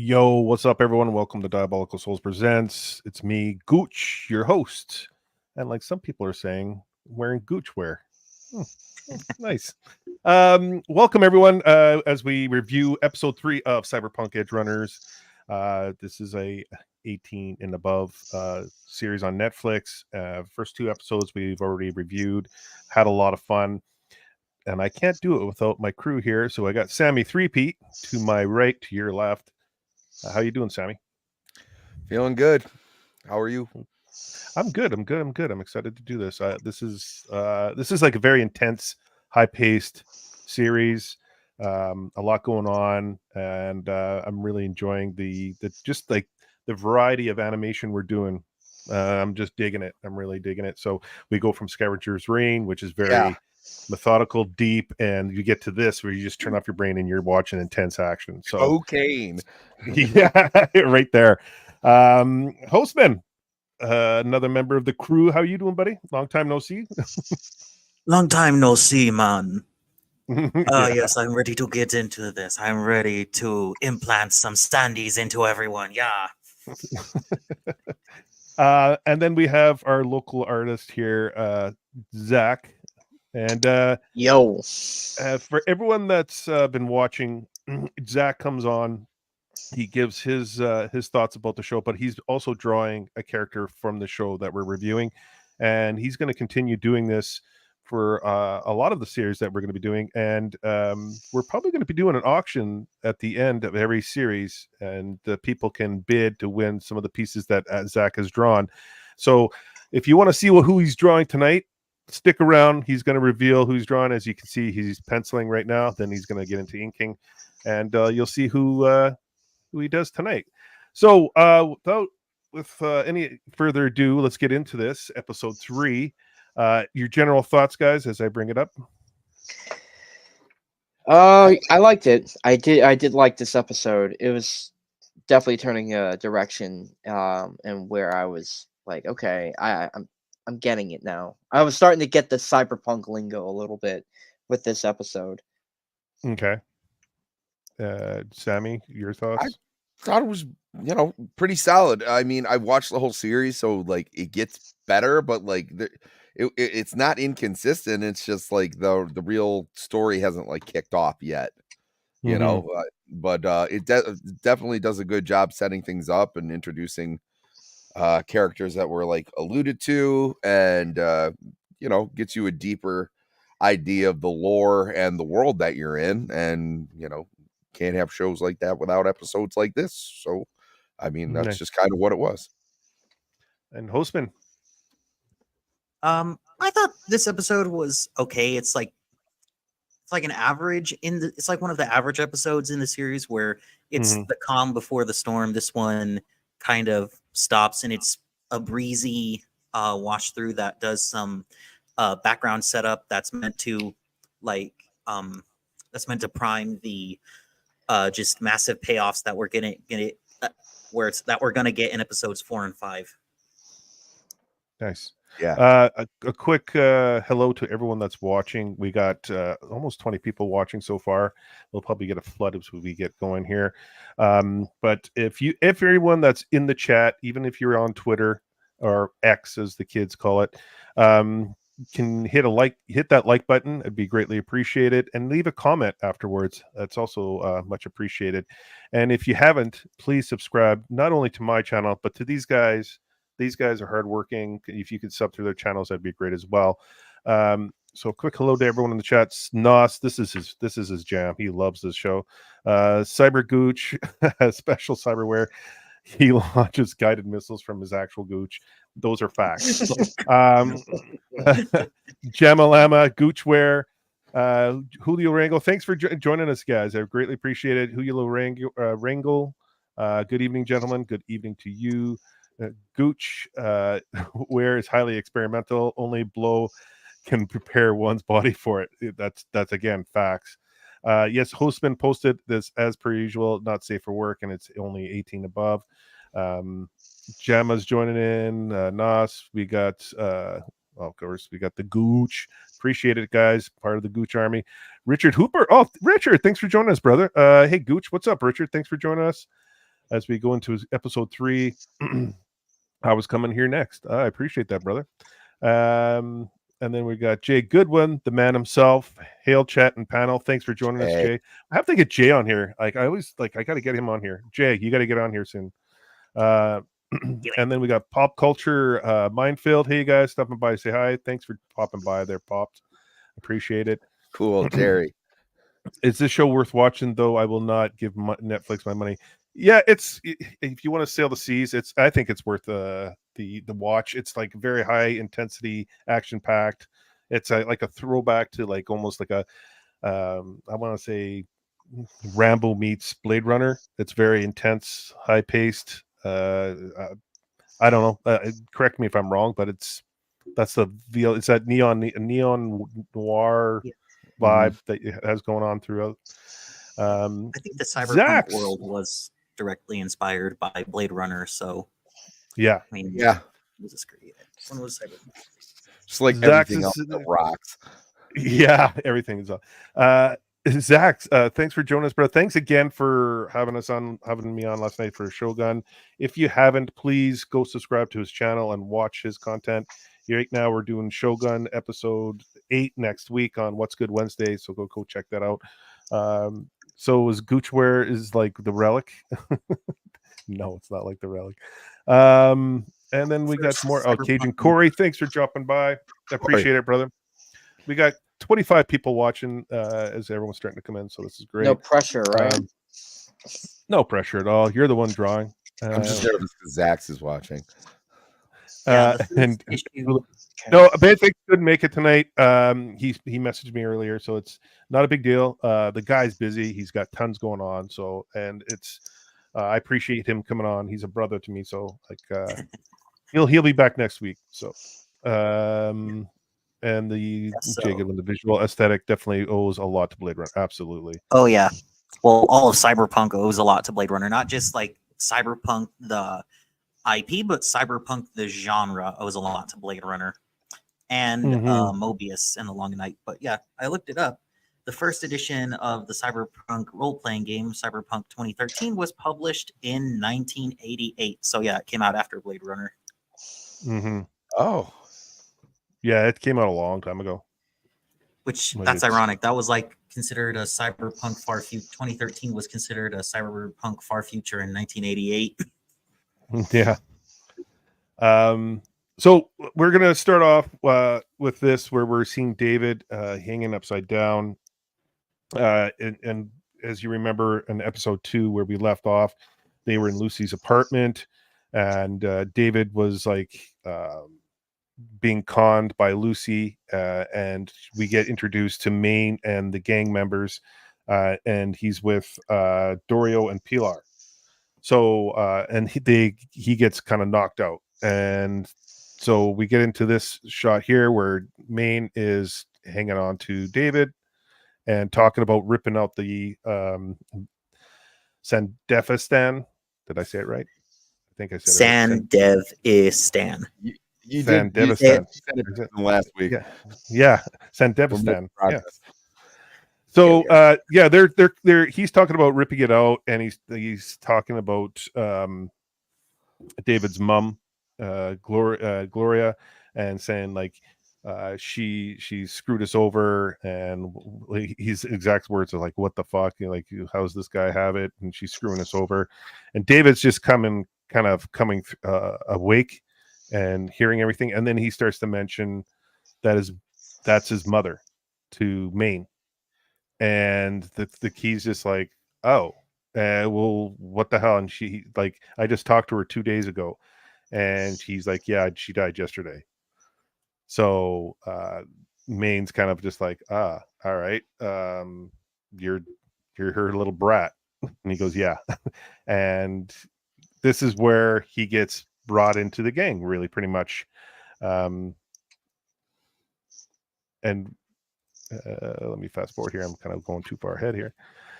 Yo, what's up, everyone? Welcome to Diabolical Souls Presents. It's me, Gooch, your host. And like some people are saying, wearing Gooch wear. Nice. Welcome, everyone, as we review episode 3 of Cyberpunk Edgerunners. This is a 18 and above series on Netflix. First 2 episodes we've already reviewed. Had a lot of fun. And I can't do it without my crew here. So I got Sammy 3Pete to my right, to your left. How you doing, Sammy? Feeling good. How are you? I'm good. I'm excited to do this. This is like a very intense, high-paced series. A lot going on, and I'm really enjoying the just like the variety of animation we're doing. I'm just digging it. I'm really digging it. So we go from Scavenger's Reign, which is very methodical, deep, and you get to this where you just turn off your brain and you're watching intense action. So cocaine. Yeah, right there. Hostman, another member of the crew. How you doing, buddy? Long time no see. Long time no see, man. Yeah. Yes, I'm ready to get into this. I'm ready to implant some standees into everyone. Yeah. And then we have our local artist here, Zach. And yo, for everyone that's been watching, Zach comes on. He gives his thoughts about the show, but he's also drawing a character from the show that we're reviewing, and he's going to continue doing this for a lot of the series that we're going to be doing. And we're probably going to be doing an auction at the end of every series, and the people can bid to win some of the pieces that Zach has drawn. So if you want to see who he's drawing tonight, stick around. He's going to reveal who he's drawing. As you can see, he's penciling right now. Then he's going to get into inking, and you'll see who he does tonight. So with any further ado, let's get into this episode 3. Your general thoughts, guys, as I bring it up. I liked it. I did like this episode. It was definitely turning a direction, and where I was like, okay, I'm getting it now. I was starting to get the cyberpunk lingo a little bit with this episode. Okay. Sammy, your thoughts? I thought it was, pretty solid. I mean, I watched the whole series, so like it gets better, but like it's not inconsistent. It's just like the real story hasn't like kicked off yet, you know. But it definitely does a good job setting things up and introducing characters that were like alluded to, and gets you a deeper idea of the lore and the world that you're in, and can't have shows like that without episodes like this. So I mean, that's just kind of what it was. And Hostman, I thought this episode was okay. It's like an average it's like one of the average episodes in the series where it's the calm before the storm. This one kind of stops, and it's a breezy wash through that does some background setup that's meant to prime the just massive payoffs that we're gonna get in episodes 4 and 5. nice. Yeah. A quick hello to everyone that's watching. We got almost 20 people watching so far. We'll probably get a flood as we get going here. But if everyone that's in the chat, even if you're on Twitter or X as the kids call it, can hit that like button. It'd be greatly appreciated, and leave a comment afterwards. That's also much appreciated. And if you haven't, please subscribe not only to my channel but to these guys. These guys are hardworking. If you could sub through their channels, that'd be great as well. So quick hello to everyone in the chat. Nos, this is his jam. He loves this show. Cyber Gooch, special cyberware. He launches guided missiles from his actual Gooch. Those are facts. Jamalama, Goochware, Julio Rango. Thanks for joining us, guys. I greatly appreciate it. Julio Rango. Good evening, gentlemen. Good evening to you. Gooch where is highly experimental. Only blow can prepare one's body for it. That's again facts. Yes, Hostman posted this as per usual, not safe for work, and it's only 18 above. Gemma's joining in. Nas, we got of course we got the Gooch. Appreciate it, guys. Part of the Gooch army. Richard Hooper. Oh, Richard, thanks for joining us, brother. Hey Gooch, what's up, Richard? Thanks for joining us. as we go into episode 3. I was coming here next. I appreciate that, brother. And then we got Jay Goodwin, the man himself. Hail, chat, and panel. Thanks for joining us, Jay. I have to get Jay on here. Like I always I got to get him on here. Jay, you got to get on here soon. And then we got Pop Culture Minefield. Hey, you guys, stopping by, say hi. Thanks for popping by there, Pops. Appreciate it. Cool, Jerry. Is this show worth watching? Though I will not give Netflix my money. Yeah, it's if you want to sail the seas, I think it's worth the watch. It's like very high intensity, action packed. It's like a throwback to like almost like a I want to say Rambo meets Blade Runner. It's very intense, high paced. I don't know. Correct me if I'm wrong, but it's that neon noir vibe that it has going on throughout. I think the Cyberpunk Zack's world was directly inspired by Blade Runner, so yeah, I mean, yeah. Was this created? When was Cyberpunk? Just like Zack's everything else that rocks. Yeah, everything is on. Zach, thanks for joining us, bro. Thanks again for having me on last night for Shogun. If you haven't, please go subscribe to his channel and watch his content. Right now, we're doing Shogun episode 8 next week on What's Good Wednesday, so go check that out. So is Gooch is like the relic? No, it's not like the relic. And then we got more. Oh, Cajun Corey, thanks for dropping by. I appreciate it, brother. We got 25 people watching as everyone's starting to come in, so this is great. No pressure, right? No pressure at all. You're the one drawing. I'm just nervous because Zax is watching. And no, BAGFACE couldn't make it tonight. He messaged me earlier, so it's not a big deal. The guy's busy. He's got tons going on. So, and it's I appreciate him coming on. He's a brother to me. So, like, he'll be back next week. So, and the Jacob and the visual aesthetic definitely owes a lot to Blade Runner. Absolutely. Oh yeah. Well, all of Cyberpunk owes a lot to Blade Runner, not just like Cyberpunk the IP, but Cyberpunk the genre owes a lot to Blade Runner and Mobius and the Long Night. But yeah, I looked it up. The first edition of the Cyberpunk role-playing game, Cyberpunk 2013, was published in 1988. So yeah, it came out after Blade Runner. Oh. Yeah, it came out a long time ago. Which, that's ironic. That was like considered a Cyberpunk Far Future. 2013 was considered a Cyberpunk Far Future in 1988. Yeah. So we're gonna start off with this, where we're seeing David hanging upside down. And as you remember in episode 2 where we left off, they were in Lucy's apartment, and David was like being conned by Lucy, and we get introduced to Maine and the gang members, and he's with Dorio and Pilar. So and he gets kind of knocked out, and so we get into this shot here where Maine is hanging on to David and talking about ripping out the Sandefistan. Did I say it right? I think I said it right. Sandevistan. You Sandevistan. did it last week. Yeah. Sandevistan. Yeah. So yeah, they're he's talking about ripping it out, and he's talking about David's mom, Gloria, and saying like she screwed us over, and his exact words are like, what the fuck, like, how's this guy have it, and she's screwing us over. And David's just coming awake and hearing everything, and then he starts to mention that's his mother to Maine, and the key's just like, oh, well, what the hell? And she like, I just talked to her 2 days ago, and she's like, yeah, she died yesterday. So Maine's kind of just like, all right, you're her little brat. And he goes, yeah. And this is where he gets brought into the gang, really, pretty much. And let me fast forward here. I'm kind of going too far ahead here.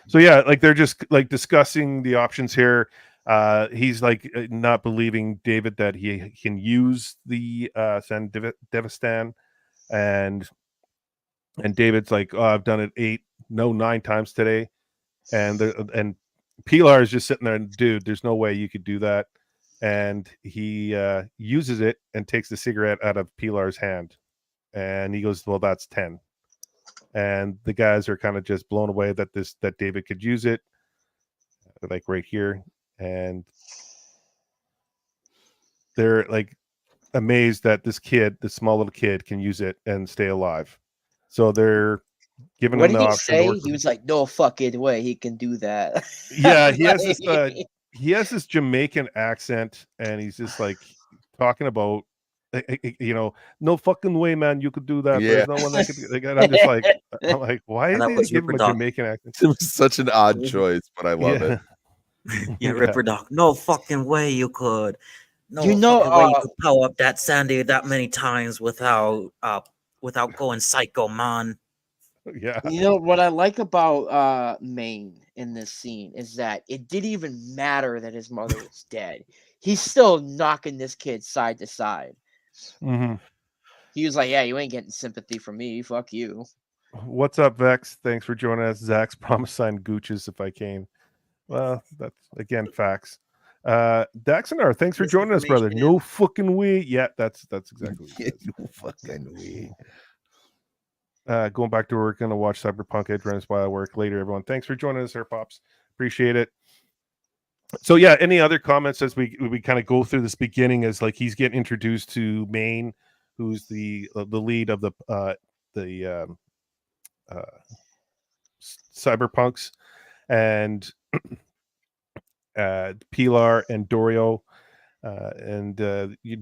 So yeah, like they're just like discussing the options here. He's like not believing David that he can use the Sandevistan, and David's like, oh, I've done it 9 times today, and Pilar is just sitting there, and dude, there's no way you could do that. And he uses it and takes the cigarette out of Pilar's hand, and he goes, "Well, that's 10." And the guys are kind of just blown away that David could use it, like right here, and they're like amazed that this small little kid, can use it and stay alive. So they're giving What him did the he option to say? work He with- was like, "No fucking way he can do that." Yeah, he has this Like- he has this Jamaican accent, and he's just like talking about, no fucking way, man, you could do that. Yeah. There's no one that could. Like, and I'm like, why And did that they was give him a Ripper Doc. Jamaican accent? It was such an odd choice, but I love it. Yeah, Ripper Doc. No fucking way you could. No You know, fucking way you could power up that Sandy that many times without going psycho, man. Yeah, You know what I like about Maine in this scene is that it didn't even matter that his mother was dead. He's still knocking this kid side to side. Mhm. He was like, "Yeah, you ain't getting sympathy from me. Fuck you." What's up, Vex? Thanks for joining us. Zach's promised sign Gooches if I came. Well, that's again facts. Daxonar, thanks for joining us, brother. Misinformation. No fucking way. Yeah, that's exactly what it is. No fucking way. Going back to work, gonna watch Cyberpunk Edgerunners while I work later. Everyone, thanks for joining us, here, pops. Appreciate it. So yeah, any other comments as we kind of go through this beginning? As like he's getting introduced to Maine, who's the lead of the cyberpunks, and Pilar and Dorio, and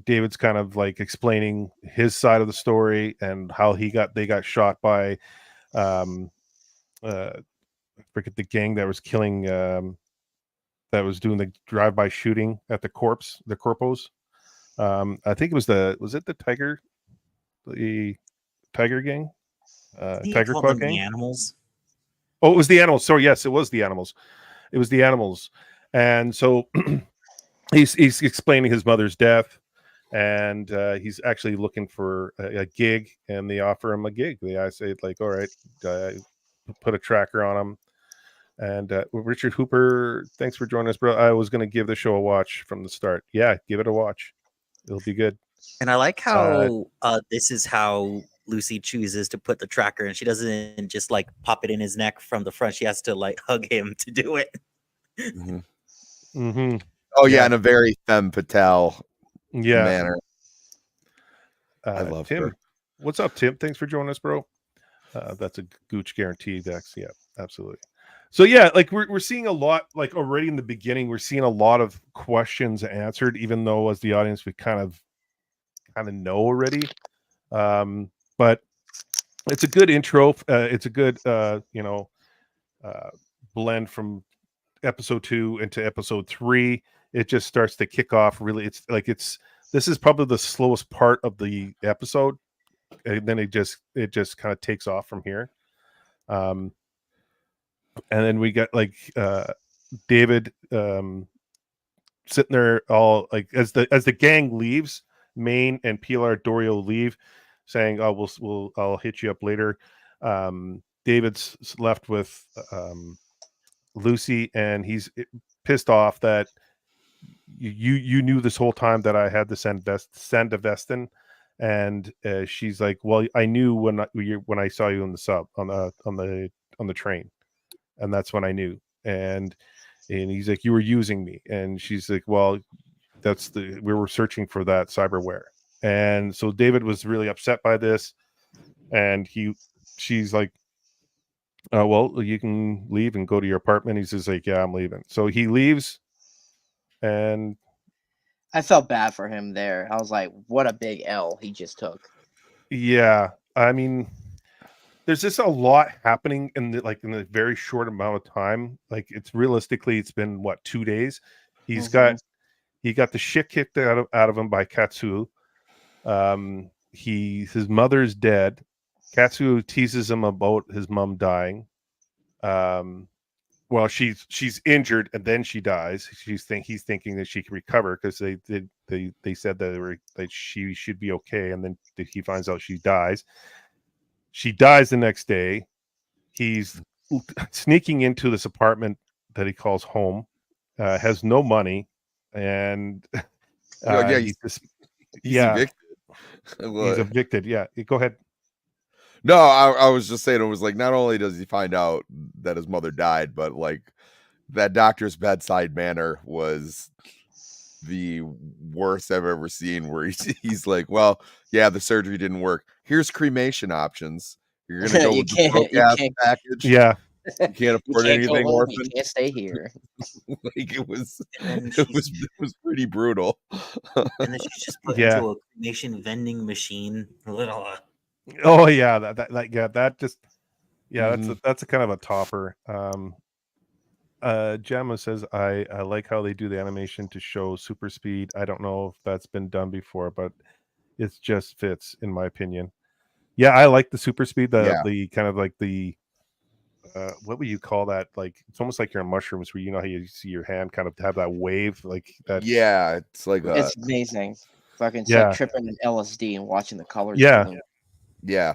David's kind of like explaining his side of the story and how they got shot by I forget the gang that was killing that was doing the drive-by shooting at the corpos. I think it was the tiger gang, tiger Called claw them the gang. animals. Oh, it was the animals. Sorry, yes, it was the animals. It was the animals. And so he's explaining his mother's death, and he's actually looking for a gig, and they offer him a gig. I say, like, all right, put a tracker on him. And Richard Hooper, thanks for joining us, bro. I was going to give the show a watch from the start. Yeah, give it a watch. It'll be good. And I like how this is how Lucy chooses to put the tracker, and she doesn't just like pop it in his neck from the front. She has to like hug him to do it. Mhm. Mm-hmm. Oh yeah, in a very femme fatale Yeah. manner. I love Tim. her. What's up, Tim? Thanks for joining us, bro. That's a Gooch guarantee, Dex. Yeah, absolutely. So yeah, like we're seeing a lot, like already in the beginning, we're seeing a lot of questions answered, even though as the audience we kind of know already. But it's a good intro. It's a good blend from episode 2 into episode 3. It just starts to kick off really. This is probably the slowest part of the episode, and then it just kind of takes off from here. And then we get like David sitting there all like as the gang leaves, Maine and Pilar Dorio leave, saying, "Oh, I'll hit you up later." David's left with Lucy, and he's pissed off that you knew this whole time that I had the Sandavestin, and she's like, "Well, I knew when I saw you on the train, and that's when I knew." And he's like, "You were using me," and she's like, "Well, we were searching for that cyberware." And so David was really upset by this, and she's like, "Well, you can leave and go to your apartment." He's just like, "Yeah, I'm leaving." So he leaves, and I felt bad for him there. I was like, "What a big L he just took." yeah, I mean, there's just a lot happening in a very short amount of time. Like it's been what, 2 days. He got the shit kicked out of him by Katsuo. His mother's dead. Katsuo teases him about his mom dying. Well, she's injured and then she dies. He's thinking that she can recover because they said that she should be okay, and then he finds out she dies. She dies the next day. He's sneaking into this apartment that he calls home, has no money, and yeah, he's just he's yeah, evicted. he's evicted. Yeah, go ahead. No, I was just saying, it was like, not only does he find out that his mother died, but like that doctor's bedside manner was the worst I've ever seen, where he's like, well, yeah, the surgery didn't work. Here's cremation options. You're gonna go You with the can't- you broke-ass can't- package. Yeah, You can't You afford can't go anything, home, orphan. you can't stay here. Like it was And it was pretty brutal. And then she's just put Yeah. into a cremation vending machine. Little oh yeah, that just yeah, Mhm. that's a kind of a topper. Gemma says I like how they do the animation to show super speed. I don't know if that's been done before, but it just fits in my opinion. Yeah, I like the super speed, the kind of like the what would you call that? Like it's almost like you're in mushrooms, where you know how you see your hand kind of have that wave, like that. Yeah, it's like It's amazing. Fucking it's Yeah. like tripping in LSD and watching the colors. Yeah. bloom. yeah.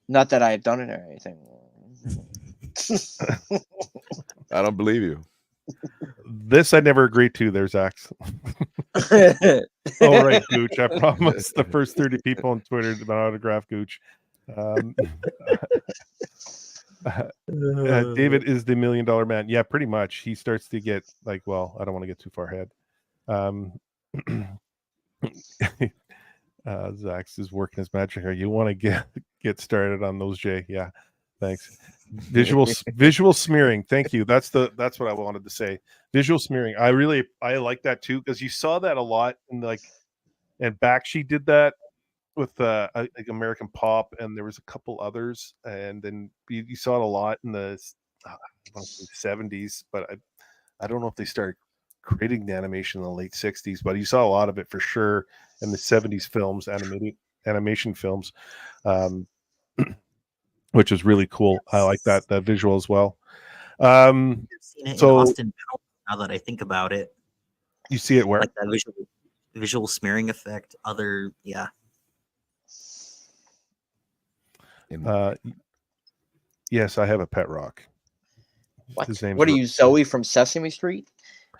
Not that I've done it or anything. I don't believe you. This I never agreed to. There's Axe. All right, Gooch. I promised the first 30 people on Twitter an autograph, Gooch. David is the $1 million man. Yeah, pretty much. He starts to get like, well, I don't want to get too far ahead. Zach's is working his magic here. You want to get started on those, Jay? Yeah, thanks. Visual smearing. Thank you. That's what I wanted to say. Visual smearing. I like that too, because you saw that a lot in and Bakshi did that with like American Pop, and there was a couple others, and then you saw it a lot in the 70s, but I don't know if they started creating the animation in the late 60s, but you saw a lot of it for sure in the 70s films, animation films, which is really cool. I like that visual as well. I've seen it So- in Austin Powers, now that I think about it. You see it where? Like that visual smearing effect. Yeah. Yes, I have a pet rock. What? His name's What are you, Zoe from Sesame Street?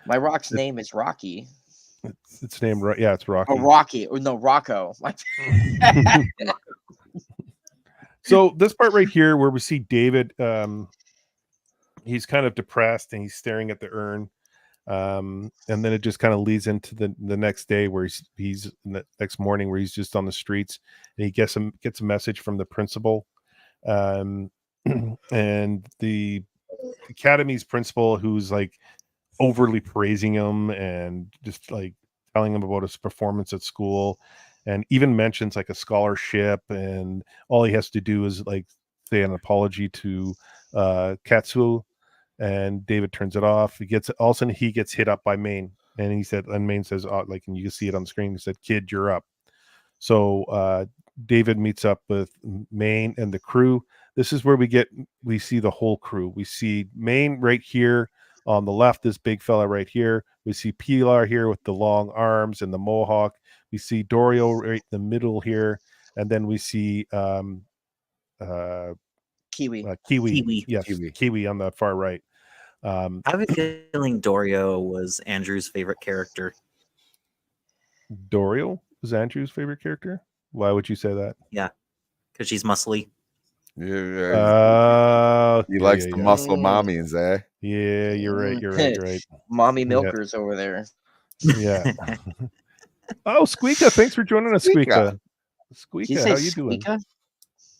My rock's It- name is Rocky. It's named yeah, it's Rocky. Or Rocky. Or no, Rocco. So this part right here where we see David, he's kind of depressed and he's staring at the urn, and then it just kind of leads into the next day where he's the next morning where he's just on the streets, and he gets a message from the principal, and the academy's principal, who's like overly praising him and just like telling him about his performance at school, and even mentions like a scholarship, and all he has to do is like say an apology to Katsuo, and David turns it off. All of a sudden he gets hit up by Maine, and Maine says, like, and you can see it on the screen, he said, "Kid, you're up." So David meets up with Maine and the crew. This is where we see the whole crew. We see Maine right here on the left, this big fella right here. We see Pilar here with the long arms and the mohawk. We see Dorio right in the middle here, and then we see Kiwi. Kiwi. Yes, Kiwi on the far right. I have a feeling Dorio was Andrew's favorite character. Dorio was Andrew's favorite character. Why would you say that? Yeah, because she's muscly. He likes the muscle mommies, eh? Yeah, you're right. You're right. Mommy milkers over there. Yeah. Oh, Squeaka, thanks for joining us, Squeaka. Squeaka, how you doing? Squeaka?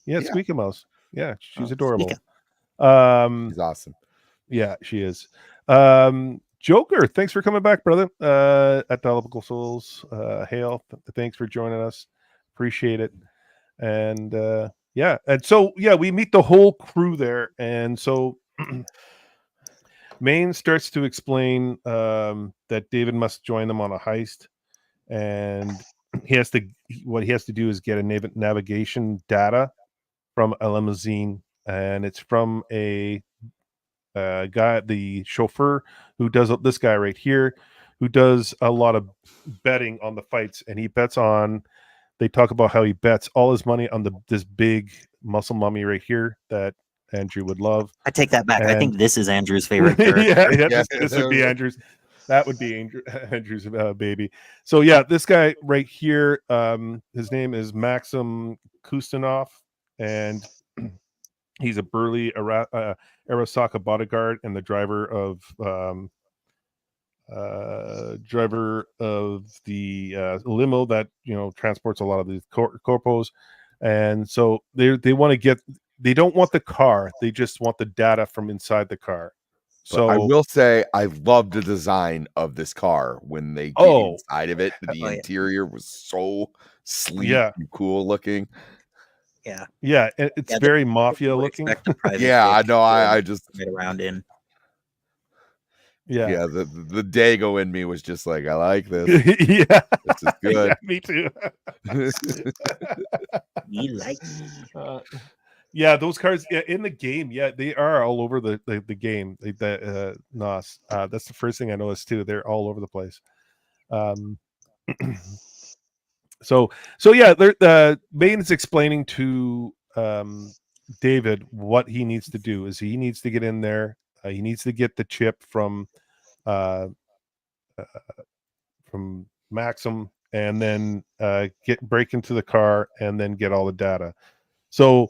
Yeah, Yeah. Squeaka Mouse. Yeah, she's Oh, adorable. He's awesome. Yeah, she is. Joker, thanks for coming back, brother. At Diabolical Souls. Hail, thanks for joining us. Appreciate it. And yeah, and so yeah, we meet the whole crew there, and so Maine starts to explain that David must join them on a heist, and what he has to do is get a navigation data from a limousine, and it's from a guy, the chauffeur, who does this guy right here, who does a lot of betting on the fights, and he bets on. They talk about how he bets all his money on this big muscle mummy right here that Andrew would love. I take that back. I And- think this is Andrew's favorite character. This would be Andrew's. That would be Andrew's baby. So yeah, this guy right here, his name is Maxim Kustanov, and he's a burly Arasaka bodyguard and the driver of the limo that transports a lot of these corpos. And so they want to get. They don't want the car. They just want the data from inside the car. So I will say I loved the design of this car when they get inside of it. The interior was so sleek and cool looking. Yeah, it's very mafia looking. Yeah, I know. I just get around in. Yeah, the Dago in me was just like, I like this. Yeah, this is good. Yeah, me too. Me like. Yeah, those cars in the game, they are all over the game. NOS. That's the first thing I noticed too. They're all over the place. So yeah, Bane is explaining to David what he needs to do. Is he needs to get in there. He needs to get the chip from Maxim, and then break into the car, and then get all the data. So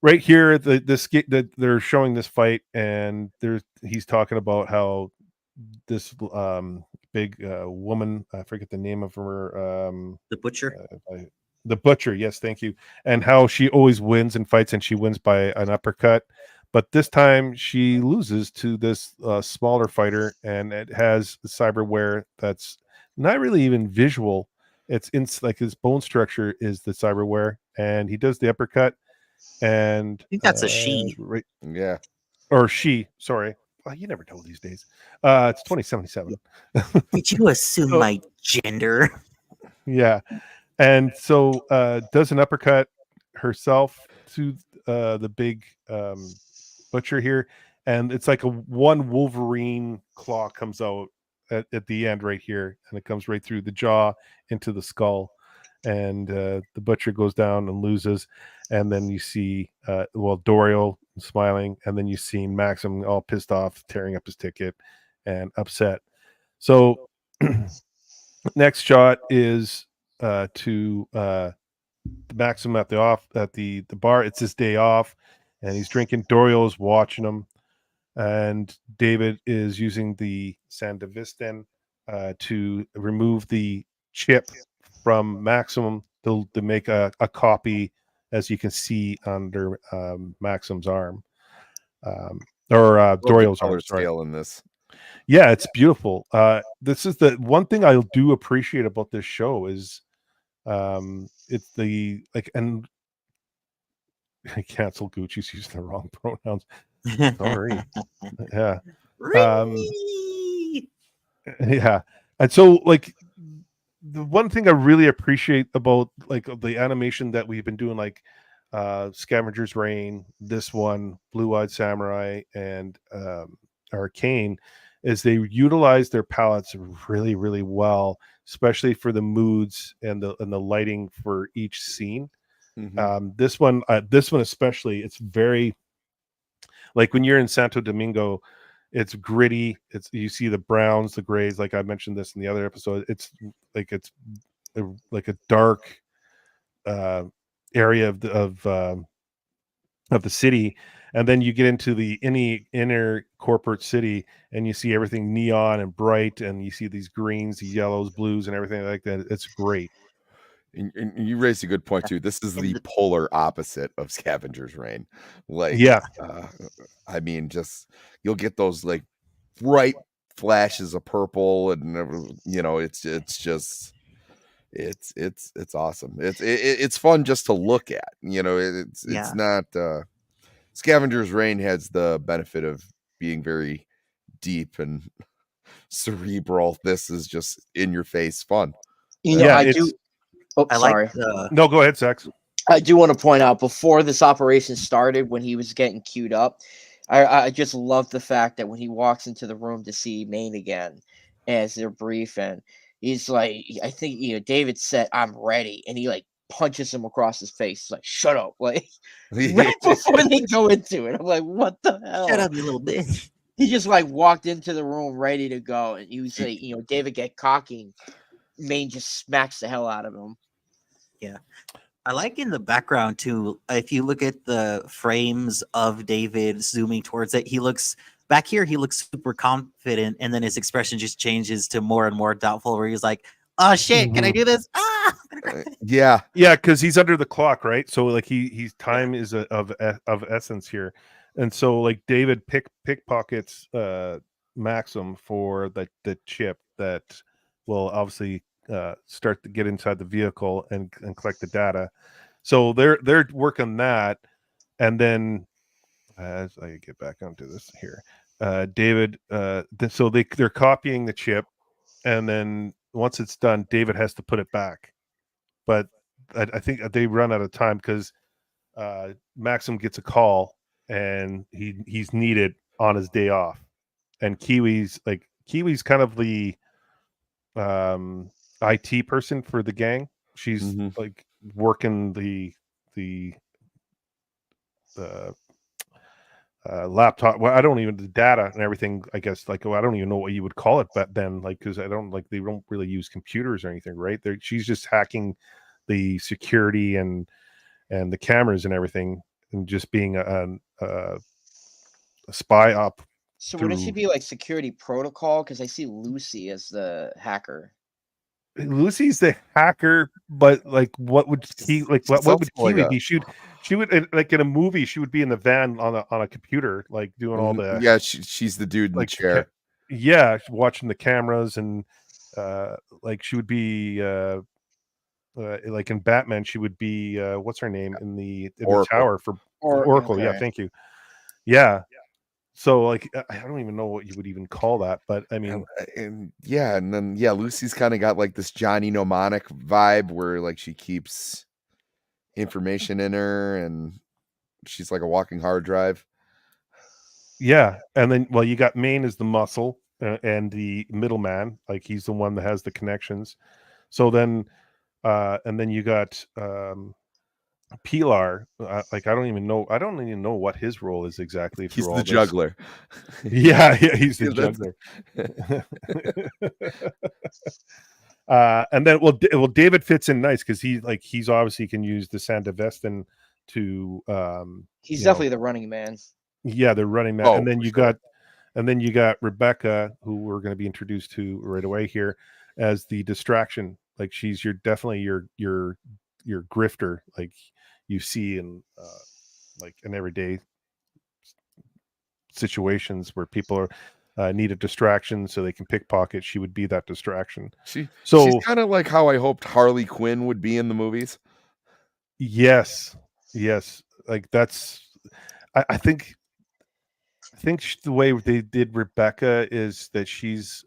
right here, they're showing this fight, and he's talking about how this big woman, I forget the name of her, the butcher. The butcher, yes, thank you. And how she always wins in fights, and she wins by an uppercut. But this time she loses to this smaller fighter, and it has cyberware that's not really even visual. It's like his bone structure is the cyberware, and he does the uppercut. And I think that's a she. Right? Yeah. Or she, sorry. Well, you never know these days. It's 2077. Did you assume my gender? Yeah. And so does an uppercut herself to the big butcher here. And it's like one Wolverine claw comes out at the end right here. And it comes right through the jaw into the skull. And the butcher goes down and loses. And then you see, Dorio smiling. And then you see Maxim all pissed off, tearing up his ticket and upset. So next shot is to Maxim at the bar. It's his day off, and he's drinking. Dorio's watching him, and David is using the Sandevistan to remove the chip from Maxim to make a copy, as you can see under Maxim's arm, or Dorio's arm. Scale in this. Yeah, it's beautiful. This is the one thing I do appreciate about this show is it's the and I cancel Gooch. He's using the wrong pronouns. Sorry. Yeah. Yeah. And so the one thing I really appreciate about the animation that we've been doing, Scavenger's Reign, this one, Blue-Eyed Samurai, and Arcane, is they utilize their palettes really, really well, especially for the moods and the lighting for each scene. Mm-hmm. This one especially, it's very when you're in Santo Domingo, it's gritty. You see the browns, the grays, like I mentioned this in the other episode. It's like a dark area of the city. And then you get into the inner corporate city, and you see everything neon and bright, and you see these greens, the yellows, blues, and everything like that. It's great. And you raised a good point too. This is the polar opposite of Scavenger's Reign. I mean, just you'll get those bright flashes of purple, and it's just it's awesome. It's fun just to look at. It's not. Scavenger's Reign has the benefit of being very deep and cerebral. This is just in your face fun. I do. Oh, sorry. No, go ahead, Sex. I do want to point out, before this operation started, when he was getting queued up, I just love the fact that when he walks into the room to see Maine again, as they're briefing, he's like, I think David said, "I'm ready," and he punches him across his face. He's like, shut up. Like, right before they go into it. I'm like, what the hell? Shut up, you little bitch. He just like walked into the room ready to go. And he was like, David get cocky. Maine just smacks the hell out of him. Yeah. I like in the background too, if you look at the frames of David zooming towards it, he looks back here, he looks super confident, and then his expression just changes to more and more doubtful, where he's like, oh shit, can I do this? Ah! Yeah. Yeah, because he's under the clock, right? So like he's time is of essence here. And so like David pickpockets Maxim for the chip that will obviously start to get inside the vehicle and collect the data. So they're working that, and then as I get back onto this here, David. So they're copying the chip, and then once it's done, David has to put it back. But I think they run out of time because Maxim gets a call and he's needed on his day off, and Kiwi's kind of the IT person for the gang. She's like working the laptop. Well, I don't even the data and everything. I guess I don't even know what you would call it, but then because they don't really use computers or anything, right? She's just hacking the security and the cameras and everything, and just being a spy up. So wouldn't she be like security protocol? Because I see Lucy as the hacker. Lucy's the hacker, but like, what would Kiwi be? She would like in a movie. She would be in the van on a computer, like doing all the. Yeah, she's the dude in the chair. Yeah, watching the cameras and like she would be like in Batman. She would be what's her name in the tower for Oracle. Okay. Yeah, thank you. Yeah. So like I don't even know what you would even call that, but I mean, and then Lucy's kind of got like this Johnny Mnemonic vibe where like she keeps information in her and she's like a walking hard drive. Yeah, and then you got Maine as the muscle and the middleman, like he's the one that has the connections. So then and then you got Pilar, like I don't even know what his role is exactly. He's the juggler. Yeah, he's the juggler. And then well, David fits in nice because he's obviously can use the Santa Vestin to. He's definitely the running man. Yeah, the running man, and then you got Rebecca, who we're going to be introduced to right away here, as the distraction. Like she's definitely your grifter, like you see in like in everyday situations where people are need a distraction so they can pickpocket. She would be that distraction. She's kind of like how I hoped Harley Quinn would be in the movies. Yes, like that's. I think the way they did Rebecca is that she's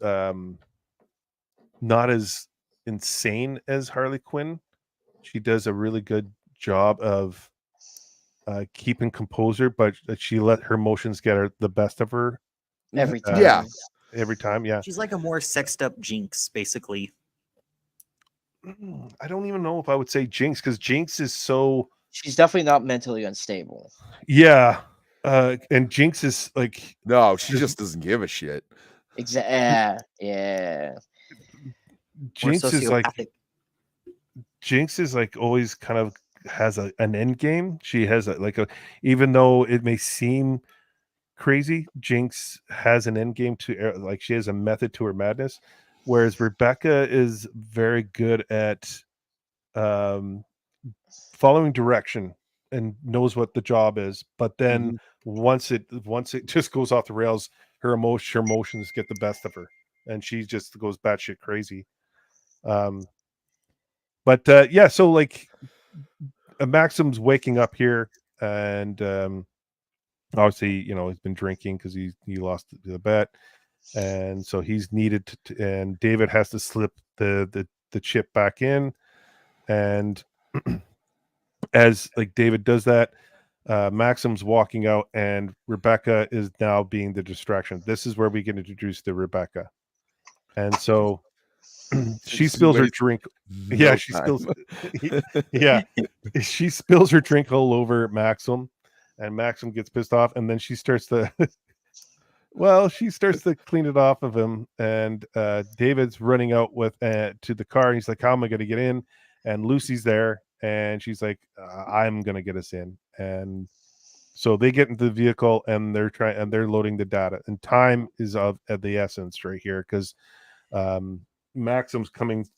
not as insane as Harley Quinn. She does a really good job of keeping composure, but she let her emotions get the best of her every time. Every time. Yeah, she's like a more sexed up Jinx, basically. I don't even know if I would say Jinx because Jinx is so. She's definitely not mentally unstable. Yeah. And Jinx is like no, she just doesn't give a shit. Exactly. Yeah. Jinx is like always kind of has an end game. She has even though it may seem crazy, Jinx has an end game to like she has a method to her madness, whereas Rebecca is very good at following direction and knows what the job is, but then once it just goes off the rails, her emotions get the best of her, and she just goes batshit crazy. But yeah, so like Maxim's waking up here, and obviously, he's been drinking because he lost the bet, and so he's needed to, and David has to slip the chip back in, and as like David does that, Maxim's walking out, and Rebecca is now being the distraction. This is where we get introduced to Rebecca, and so she spills her drink. Yeah, she spills. Yeah, she spills her drink all over Maxim, and Maxim gets pissed off, and then she starts to. Well, she starts to clean it off of him, and David's running out with to the car, and he's like, "How am I going to get in?" And Lucy's there, and she's like, "I'm going to get us in." And so they get into the vehicle, and they're loading the data, and time is of the essence right here because Maxim's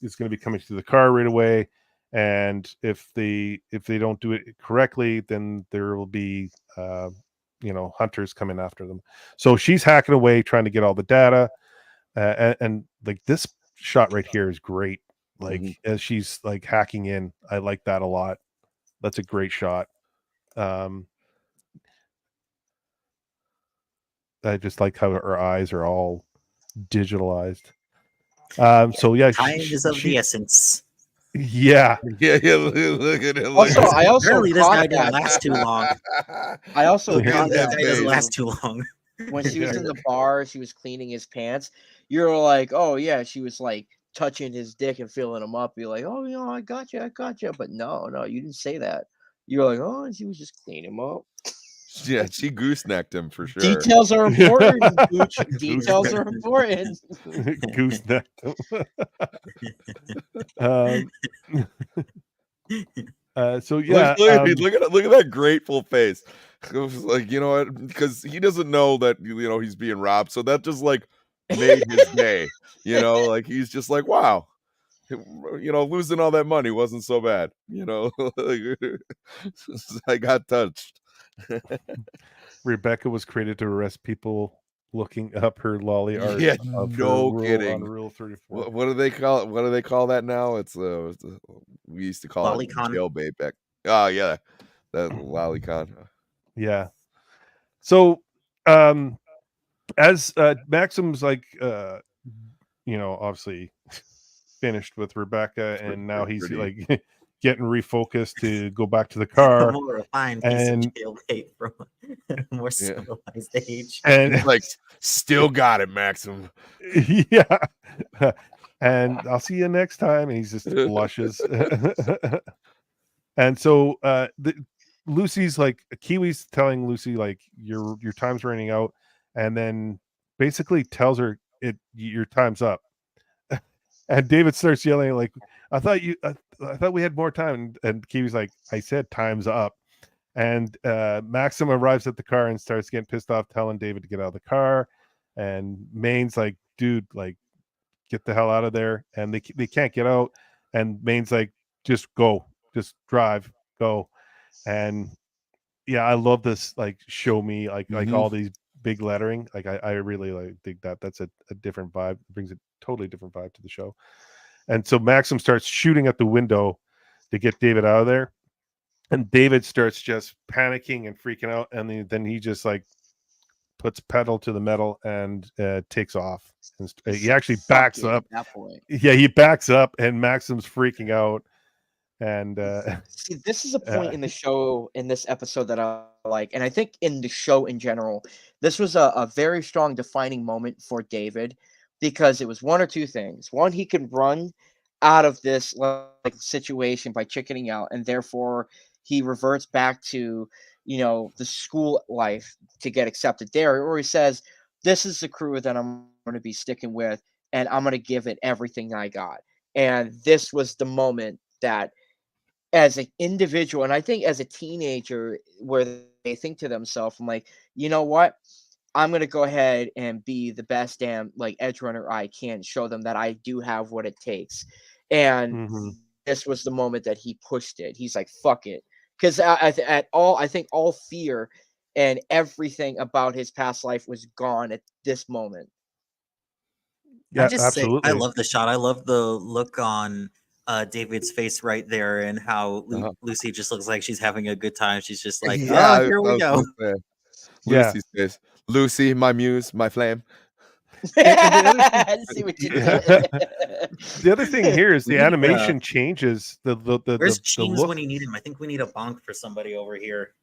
is going to be coming to the car right away, and if they don't do it correctly, then there will be hunters coming after them. So she's hacking away trying to get all the data, and like this shot right here is great. Like as she's like hacking in, I like that a lot. That's a great shot. I just like how her eyes are all digitalized. So yeah, time is of the essence. Yeah. Look at him. Also, I also Apparently this guy caught didn't that. last too long. I also Look at caught This that that guy doesn't face. last too long. when she was in the bar, she was cleaning his pants. You're like, oh yeah, she was like touching his dick and filling him up. You're like, oh, I got you. But no, you didn't say that. You're like, oh, she was just cleaning him up. Yeah, she goosenecked him for sure. Details are important, Gooch. Details are important. Gooseneck. So yeah, look at that grateful face. It was like, you know what? Because he doesn't know that he's being robbed, so that just like made his day. Like he's just like, wow, losing all that money wasn't so bad. I got touched. Rebecca was created to arrest people looking up her lolly art. Yeah, of no her kidding. On Rule 34. What do they call it? What do they call that now? It's we used to call Lolicon. it jailbait back. Oh yeah, that lolicon. Yeah. So, as Maxim's like, obviously finished with Rebecca, and now he's pretty. like getting refocused to go back to the car. A more refined piece of jailbait from a more civilized age. And he's like, still got it, Maxim. Yeah. And I'll see you next time. And he's just blushes. And so Lucy's like, Kiwi's telling Lucy like your time's running out, and then basically tells her your time's up. And David starts yelling like, I thought we had more time, and Kiwi's like, I said time's up. And Maxim arrives at the car and starts getting pissed off, telling David to get out of the car. And Maine's like, dude, like, get the hell out of there. And they can't get out. And Maine's like, just go, just drive, go. And yeah, I love this, like, show me like all these big lettering. Like I really like think that's a different vibe. It brings a totally different vibe to the show. And so Maxim starts shooting at the window to get David out of there. And David starts just panicking and freaking out. And then he just like puts pedal to the metal and takes off. And he actually backs up. At that point. Yeah, he backs up, and Maxim's freaking out. And see, this is a point in the show, in this episode, that I like, and I think in the show in general, this was a very strong defining moment for David, because it was one or two things. One, he could run out of this like situation by chickening out, and therefore he reverts back to the school life to get accepted there, or he says, this is the crew that I'm going to be sticking with, and I'm going to give it everything I got. And this was the moment that, as an individual, and I think as a teenager, where they think to themselves, I'm like, you know what? I'm going to go ahead and be the best damn like edge runner I can, show them that I do have what it takes. And this was the moment that he pushed it. He's like, fuck it. Because I think all fear and everything about his past life was gone at this moment. yeah, I just absolutely. say I love the shot. I love the look on David's face right there, and how Lucy just looks like she's having a good time. She's just like, oh, here we go. Lucy's face. Lucy, my muse, my flame. See what you did. The other thing here is the animation changes. Where's James look, when you need him? I think we need a bonk for somebody over here.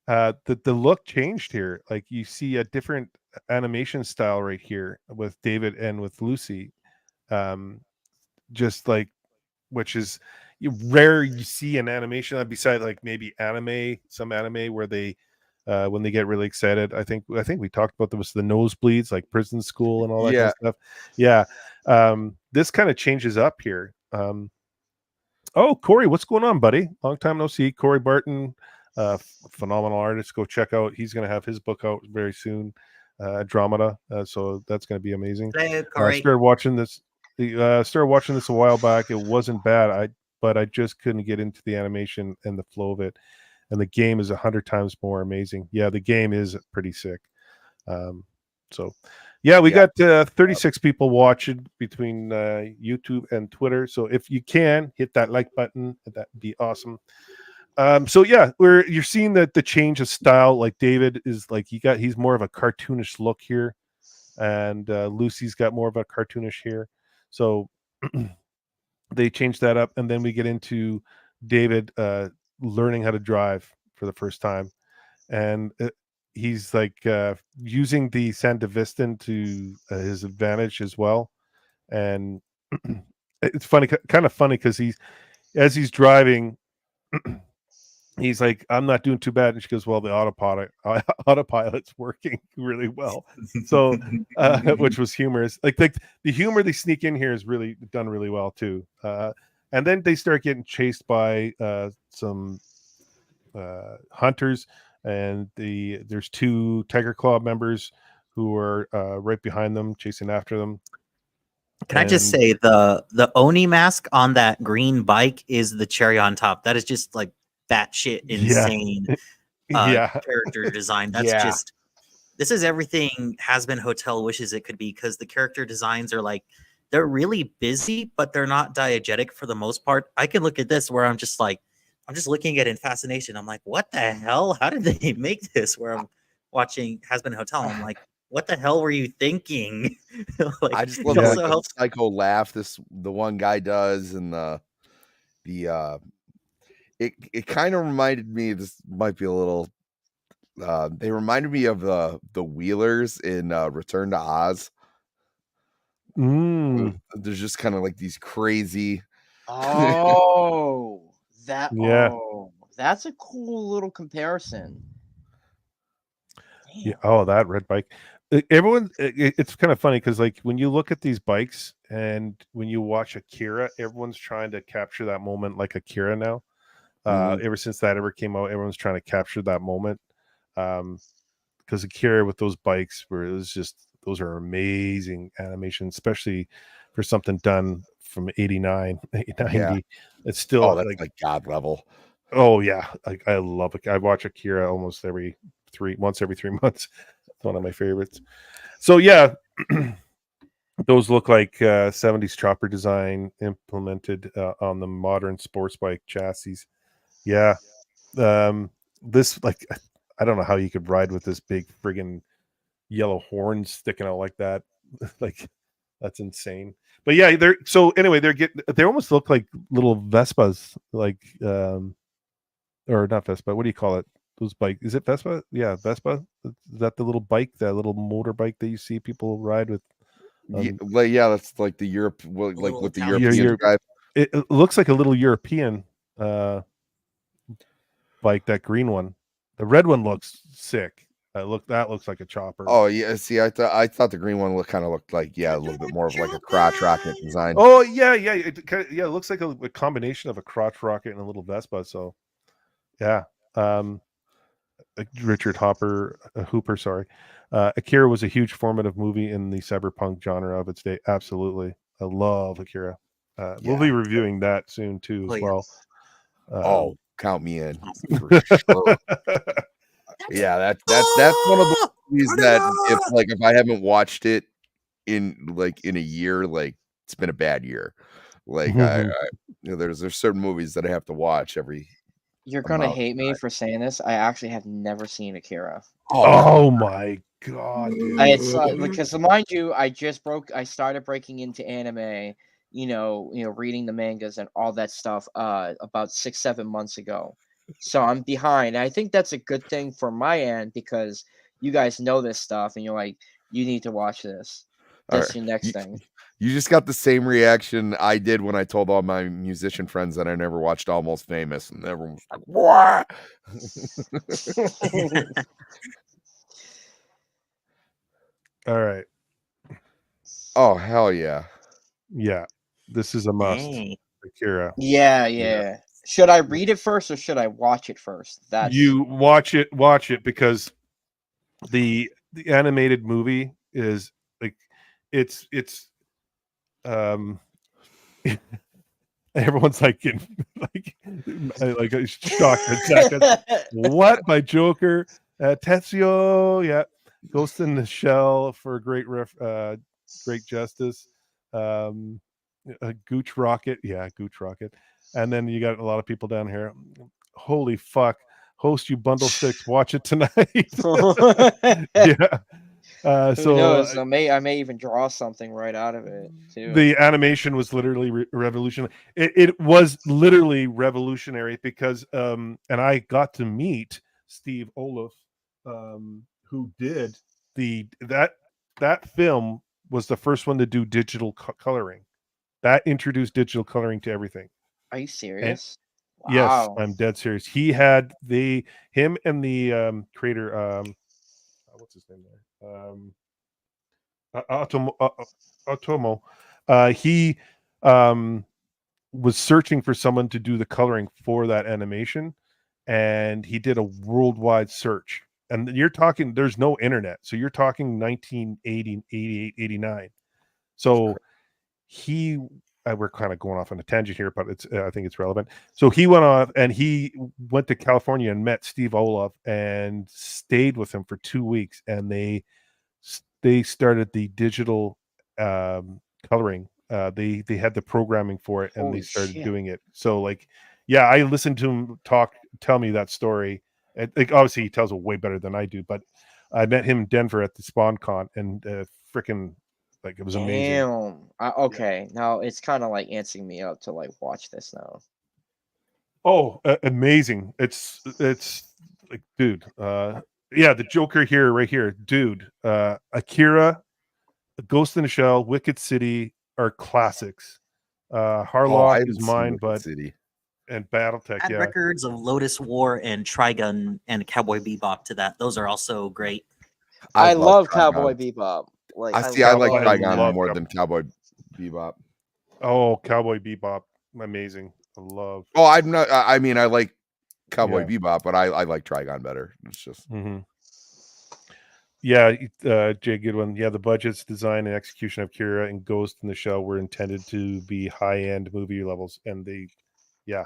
the look changed here. Like you see a different animation style right here with David and with Lucy. Just like, which is rare you see in animation, besides like maybe some anime where they when they get really excited. I think we talked about the nosebleeds, like prison school and all that kind Yeah. of stuff. Yeah. This kind of changes up here. Oh, Corey, what's going on, buddy? Long time no see. Corey Barton, phenomenal artist. Go check out. He's going to have his book out very soon, Andromeda. So that's going to be amazing. Hello, Corey. Started watching this a while back. It wasn't bad. But I just couldn't get into the animation and the flow of it. And the game is 100 times more amazing. Yeah, the game is pretty sick. So yeah, we got 36 people watching between YouTube and Twitter. So if you can hit that like button, that'd be awesome. So yeah, you're seeing that the change of style. Like David is like he's more of a cartoonish look here, and Lucy's got more of a cartoonish here. So they changed that up, and then we get into David learning how to drive for the first time, and he's like using the Sandevistan to his advantage as well. And it's kind of funny because as he's driving, he's like, I'm not doing too bad. And she goes, well, the autopilot's working really well. So, which was humorous. Like the humor they sneak in here is really done really well too. And then they start getting chased by some hunters, and there's 2 Tiger Claw members who are right behind them, chasing after them. Can I just say the Oni mask on that green bike is the cherry on top. That is just like batshit insane character design. That's this is everything Has Been Hotel wishes it could be, because the character designs are like, they're really busy, but they're not diegetic for the most part. I can look at this where I'm just looking at it in fascination. I'm like, what the hell? How did they make this? Where I'm watching Has Been Hotel, and I'm like, what the hell were you thinking? Like, I just love the psycho laugh the one guy does, and it kind of reminded me, this might be a little they reminded me of the Wheelers in Return to Oz. There's just kind of like these crazy that's a cool little comparison. Damn. Yeah. Oh, that red bike. Everyone, it's kind of funny because like when you look at these bikes and when you watch Akira, everyone's trying to capture that moment like Akira now. Ever since that ever came out, everyone's trying to capture that moment. Because Akira with those bikes, where it was just, those are amazing animation, especially for something done from 89, 90. Yeah. It's still that's like God level. Oh yeah, like I love it. I watch Akira almost every 3 months. It's one of my favorites. So yeah, those look like 70s chopper design implemented on the modern sports bike chassis. Yeah. This, like, I don't know how you could ride with this big friggin' yellow horn sticking out like that. Like, that's insane. But yeah, they almost look like little Vespas, like or not Vespa, what do you call it? Those bike, is it Vespa? Yeah, Vespa. Is that the little bike, that little motorbike that you see people ride with? That's like the Europe, like with the European drive. It looks like a little European bike, that green one. The red one looks sick. That looks like a chopper. Oh yeah, see, I thought the green one looked like a little bit more of like a crotch rocket design. Oh yeah, it looks like a combination of a crotch rocket and a little Vespa. So yeah, Richard Hooper, sorry. Akira was a huge formative movie in the cyberpunk genre of its day. Absolutely, I love Akira. We'll be reviewing that soon too as well. Count me in for sure. Yeah, that's one of the movies that if I haven't watched it in a year, like it's been a bad year. Like there's certain movies that I have to watch every. You're gonna hate me for saying this. I actually have never seen Akira. Oh my god, dude! It's because mind you, I started breaking into anime. Reading the mangas and all that stuff about 6-7 months ago. So I'm behind. I think that's a good thing for my end, because you guys know this stuff and you're like, you need to watch this. That's your next thing. You just got the same reaction I did when I told all my musician friends that I never watched Almost Famous, and everyone was like, "What?" All right. Oh hell yeah! Yeah. This is a must. Hey. Akira. Yeah. Should I read it first or should I watch it first? That's You watch it because the animated movie is like it's everyone's like getting like shocked at Zach. What by Joker, Tetsuo, yeah, Ghost in the Shell for great great justice, Gooch Rocket, yeah, Gooch Rocket, and then you got a lot of people down here. Holy fuck, host you bundle sticks, watch it tonight. Yeah. Who So knows? I may even draw something right out of it too. the animation was literally revolutionary. It was literally revolutionary because and I got to meet Steve Olaf, who did that film was the first one to do digital coloring. That introduced digital coloring to everything. Are you serious? Yes, Wow. I'm dead serious. He had him and the creator, what's his name there? Otomo. He was searching for someone to do the coloring for that animation, and he did a worldwide search. And you're talking, there's no internet, so you're talking 1980, 88, 89. So he, we're kind of going off on a tangent here, but it's I think it's relevant. So he went off and he went to California and met Steve Olaf and stayed with him for 2 weeks, and they started the digital coloring. They had the programming for it, and Holy they started shit. doing it. So like, yeah, I listened to him tell me that story. Like, obviously he tells it way better than I do, but I met him in Denver at the SpawnCon, and freaking like it was amazing. Damn. Okay. Now it's kind of like answering me up to like watch this now. Oh, amazing! It's like, dude. Yeah, the Joker here, right here, dude. Akira, Ghost in the Shell, Wicked City are classics. Oh, Harlock I is haven't seen mine, Wicked but City. and BattleTech, Add yeah. records of Lotus War and Trigun and Cowboy Bebop to that. Those are also great. I love Trigun. Cowboy Bebop. Like I see. I like I Trigun love more Cowboy- than Cowboy Bebop. Oh, Cowboy Bebop, amazing. I love. Oh, I'm not. I mean, I like Cowboy Yeah. Bebop, but I like Trigun better. It's just. Mm-hmm. Yeah, Jay Goodwin. Yeah, the budgets, design, and execution of Kira and Ghost in the Shell were intended to be high-end movie levels, and they, yeah,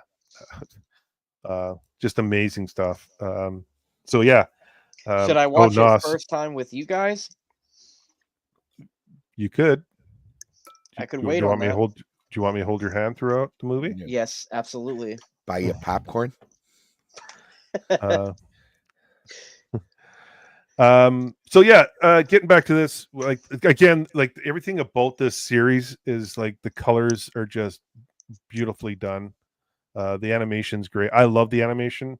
just amazing stuff. So yeah, should I watch it first time with you guys? You could. I could Do wait you on want me to that. hold? Do you want me to hold your hand throughout the movie? Yeah. Yes, absolutely. Buy you popcorn. So yeah, getting back to this, like again, like everything about this series is like the colors are just beautifully done. The animation's great. I love the animation.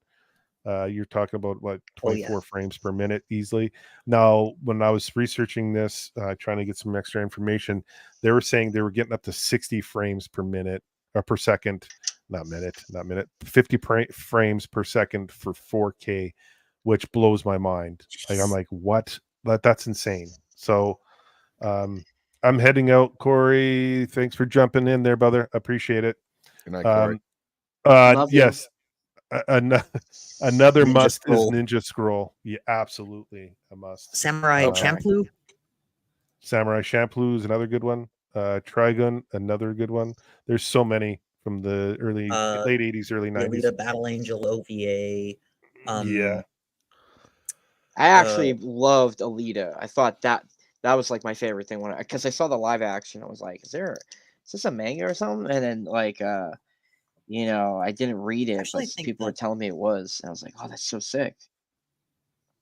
You're talking about what 24 frames per minute easily. Now, when I was researching this, trying to get some extra information, they were saying they were getting up to 60 frames per minute or per second, not minute, 50 frames per second for 4K, which blows my mind. Like, I'm like, what? That's insane. So, I'm heading out. Corey, thanks for jumping in there, brother. Appreciate it. Good night, Corey. Love you. Yes. Another Ninja must Scroll. is Ninja Scroll. Yeah, absolutely a must. Samurai Champloo. Samurai Champloo is another good one. Trigun, another good one. There's so many from the late 80s, early 90s. Alita Battle Angel OVA. Yeah. I actually loved Alita. I thought that was like my favorite thing because I saw the live action. I was like, is this a manga or something? And then like I didn't read it, but people were telling me it was. And I was like, oh, that's so sick.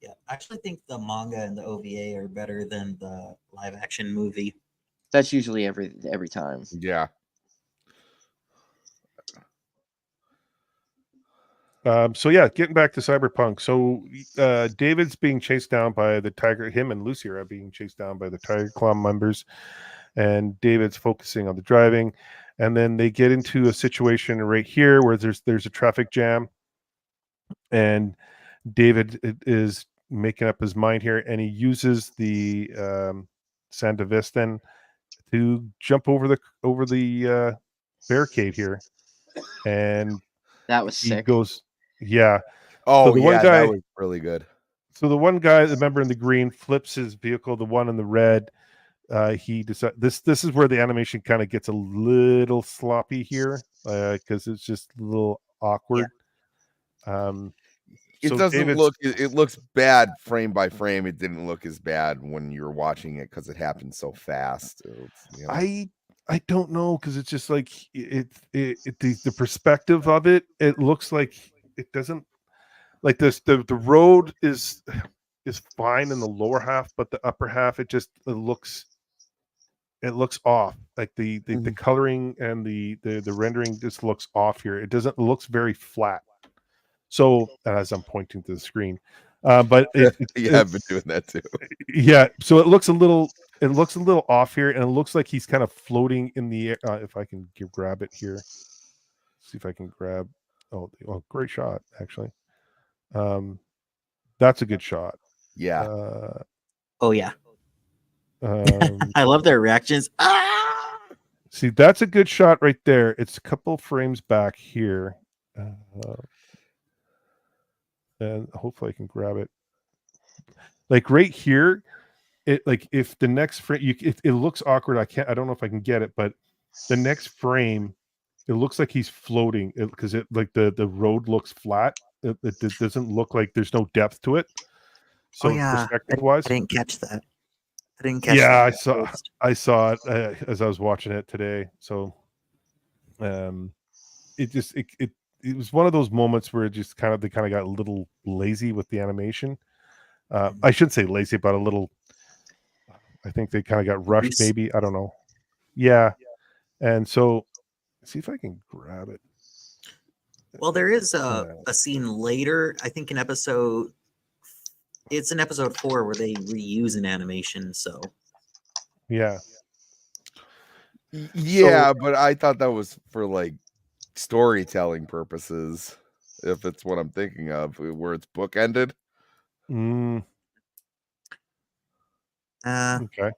Yeah, I actually think the manga and the OVA are better than the live action movie. That's usually every time. Yeah. So yeah, getting back to Cyberpunk. So David's being chased down by the Tiger. Him and Lucy are being chased down by the Tiger Claw members. and David's focusing on the driving, and then they get into a situation right here where there's a traffic jam, and David is making up his mind here, and he uses the Sandevistan to jump over the barricade here, and That was he sick. goes, yeah. Oh the yeah, one guy, that was really good. So the one guy, the member in the green, flips his vehicle. The one in the red, he decides this is where the animation kind of gets a little sloppy here, because it's just a little awkward. It So doesn't David's, look. It looks bad frame by frame. It didn't look as bad when you were watching it because it happened so fast. I don't know, because it's just like the perspective of it. It looks like it doesn't, like this. The road is fine in the lower half, but the upper half it looks off. Like the coloring and the rendering just looks off here. It looks very flat. So as I'm pointing to the screen, but yeah, I've been doing that too. Yeah, so it looks a little off here, and it looks like he's kind of floating in the air. If I can grab it here, see if I can grab. Oh, great shot, actually. That's a good shot. Yeah. Oh yeah. Um, I love their reactions. Ah! See, that's a good shot right there. It's a couple frames back here, and hopefully I can grab it. Like right here, it like if the next frame, it looks awkward. I don't know if I can get it, but the next frame, it looks like he's floating because it like the road looks flat. It doesn't look like there's no depth to it. So Oh yeah, perspective wise, I didn't catch that. I didn't catch. Yeah, that I saw it as I was watching it today. So, it just it was one of those moments where it just they kind of got a little lazy with the animation. I shouldn't say lazy, but a little. I think they kind of got rushed, maybe. I don't know. Yeah, and so see if I can grab it. Well, there is a scene later. I think it's in episode 4 where they reuse an animation. So yeah, but I thought that was for like storytelling purposes. If it's what I'm thinking of, where it's bookended. Okay.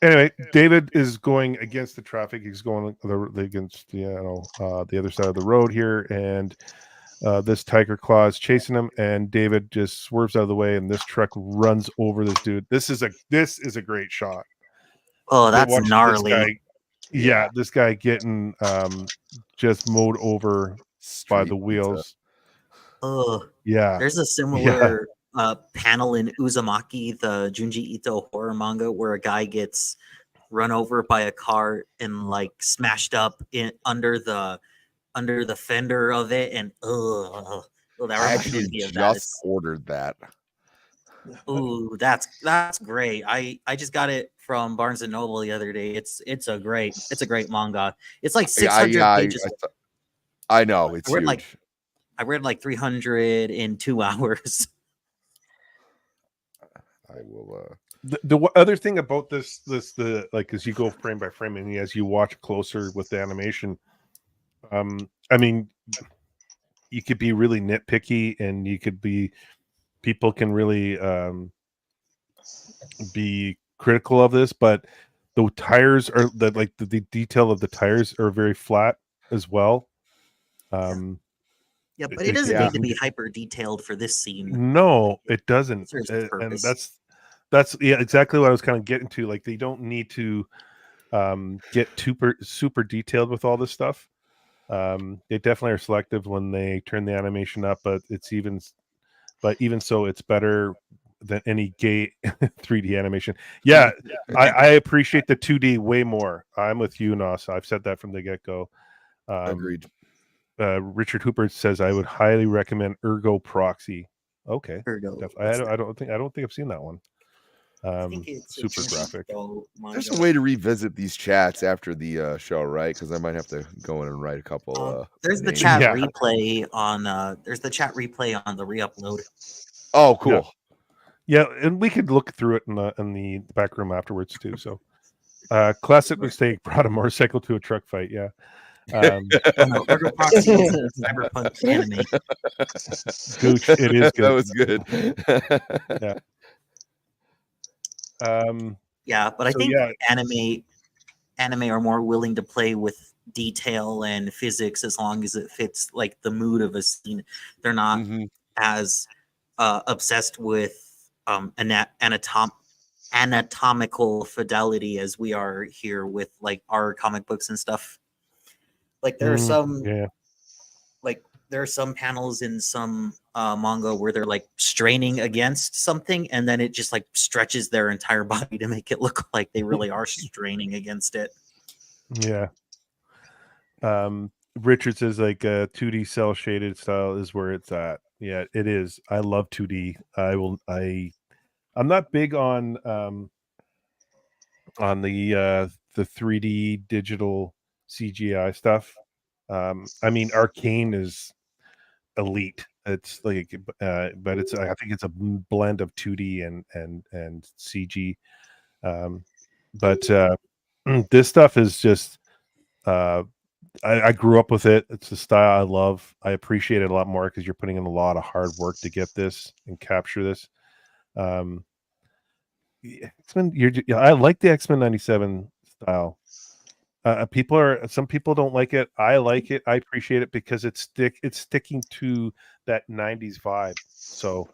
Anyway, David is going against the traffic. He's going against the other side of the road here, and this tiger claw is chasing him, and David just swerves out of the way, and this truck runs over this dude. This is a great shot. Oh, that's gnarly. This guy getting just mowed over by the wheels. Oh yeah. There's a similar panel in Uzumaki, the Junji Ito horror manga, where a guy gets run over by a car and like smashed up under the fender of it, and that I actually just ordered that. Ooh, that's great. I just got it from Barnes and Noble the other day. It's a great manga. It's like 600 pages. I know it's huge. I read like 300 in 2 hours. I will. The other thing about this like as you go frame by frame and as you watch closer with the animation, I mean, you could be really nitpicky, and people can really be critical of this, but the tires are the detail of the tires are very flat as well. Yeah, but it doesn't need to be hyper detailed for this scene. No, it doesn't. And that's exactly what I was kind of getting to. Like, they don't need to get super detailed with all this stuff. They definitely are selective when they turn the animation up, but even so, it's better than any gay 3D animation. Yeah, I appreciate the 2D way more. I'm with you, Nos. I've said that from the get-go. Agreed. Richard Hooper says I would highly recommend Ergo Proxy. Okay, Ergo. I don't think I've seen that one. I think it's super graphic. There's a way to revisit these chats after the show, right? Because I might have to go in and write a couple. There's the chat replay on. There's the chat replay on the re-upload. Oh, cool. Yeah, and we could look through it in the back room afterwards too. So, classic mistake brought a motorcycle to a truck fight. Yeah. Oh no, Ergo Proxy is a cyberpunk anime. Gooch, it is That good. was good. Yeah. Yeah, but I So, think yeah. anime are more willing to play with detail and physics as long as it fits like the mood of a scene. They're not Mhm. as obsessed with anatomical fidelity as we are here with like our comic books and stuff. Like there are some Yeah. like there are some panels in some manga where they're like straining against something and then it just like stretches their entire body to make it look like they really are straining against it. Yeah. Richard says like 2D cell shaded style is where it's at. Yeah, it is. I love 2D. I'm not big on the 3D digital CGI stuff. I mean Arcane is elite. It's like but it's I think it's a blend of 2D and CG. But this stuff is just I grew up with it. It's a style I love. I appreciate it a lot more because you're putting in a lot of hard work to get this and capture this. Um, X-Men, I like the X-Men 97 style. Some people don't like it. I like it. I appreciate it because it's sticking to that 90s vibe. So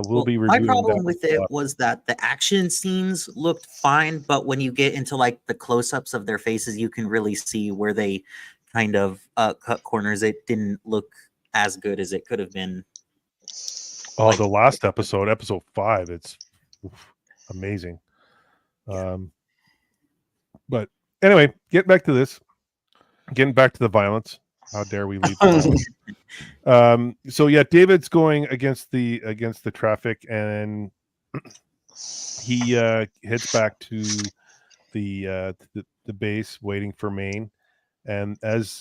we'll be My reviewing problem that. with it was that the action scenes looked fine, but when you get into like the close-ups of their faces, you can really see where they kind of cut corners. It didn't look as good as it could have been. Oh, Like, the last episode 5, it's amazing. But anyway, getting back to this, getting back to the violence. How dare we leave the violence? So yeah, David's going against the traffic, and he heads back to the base, waiting for Maine. And as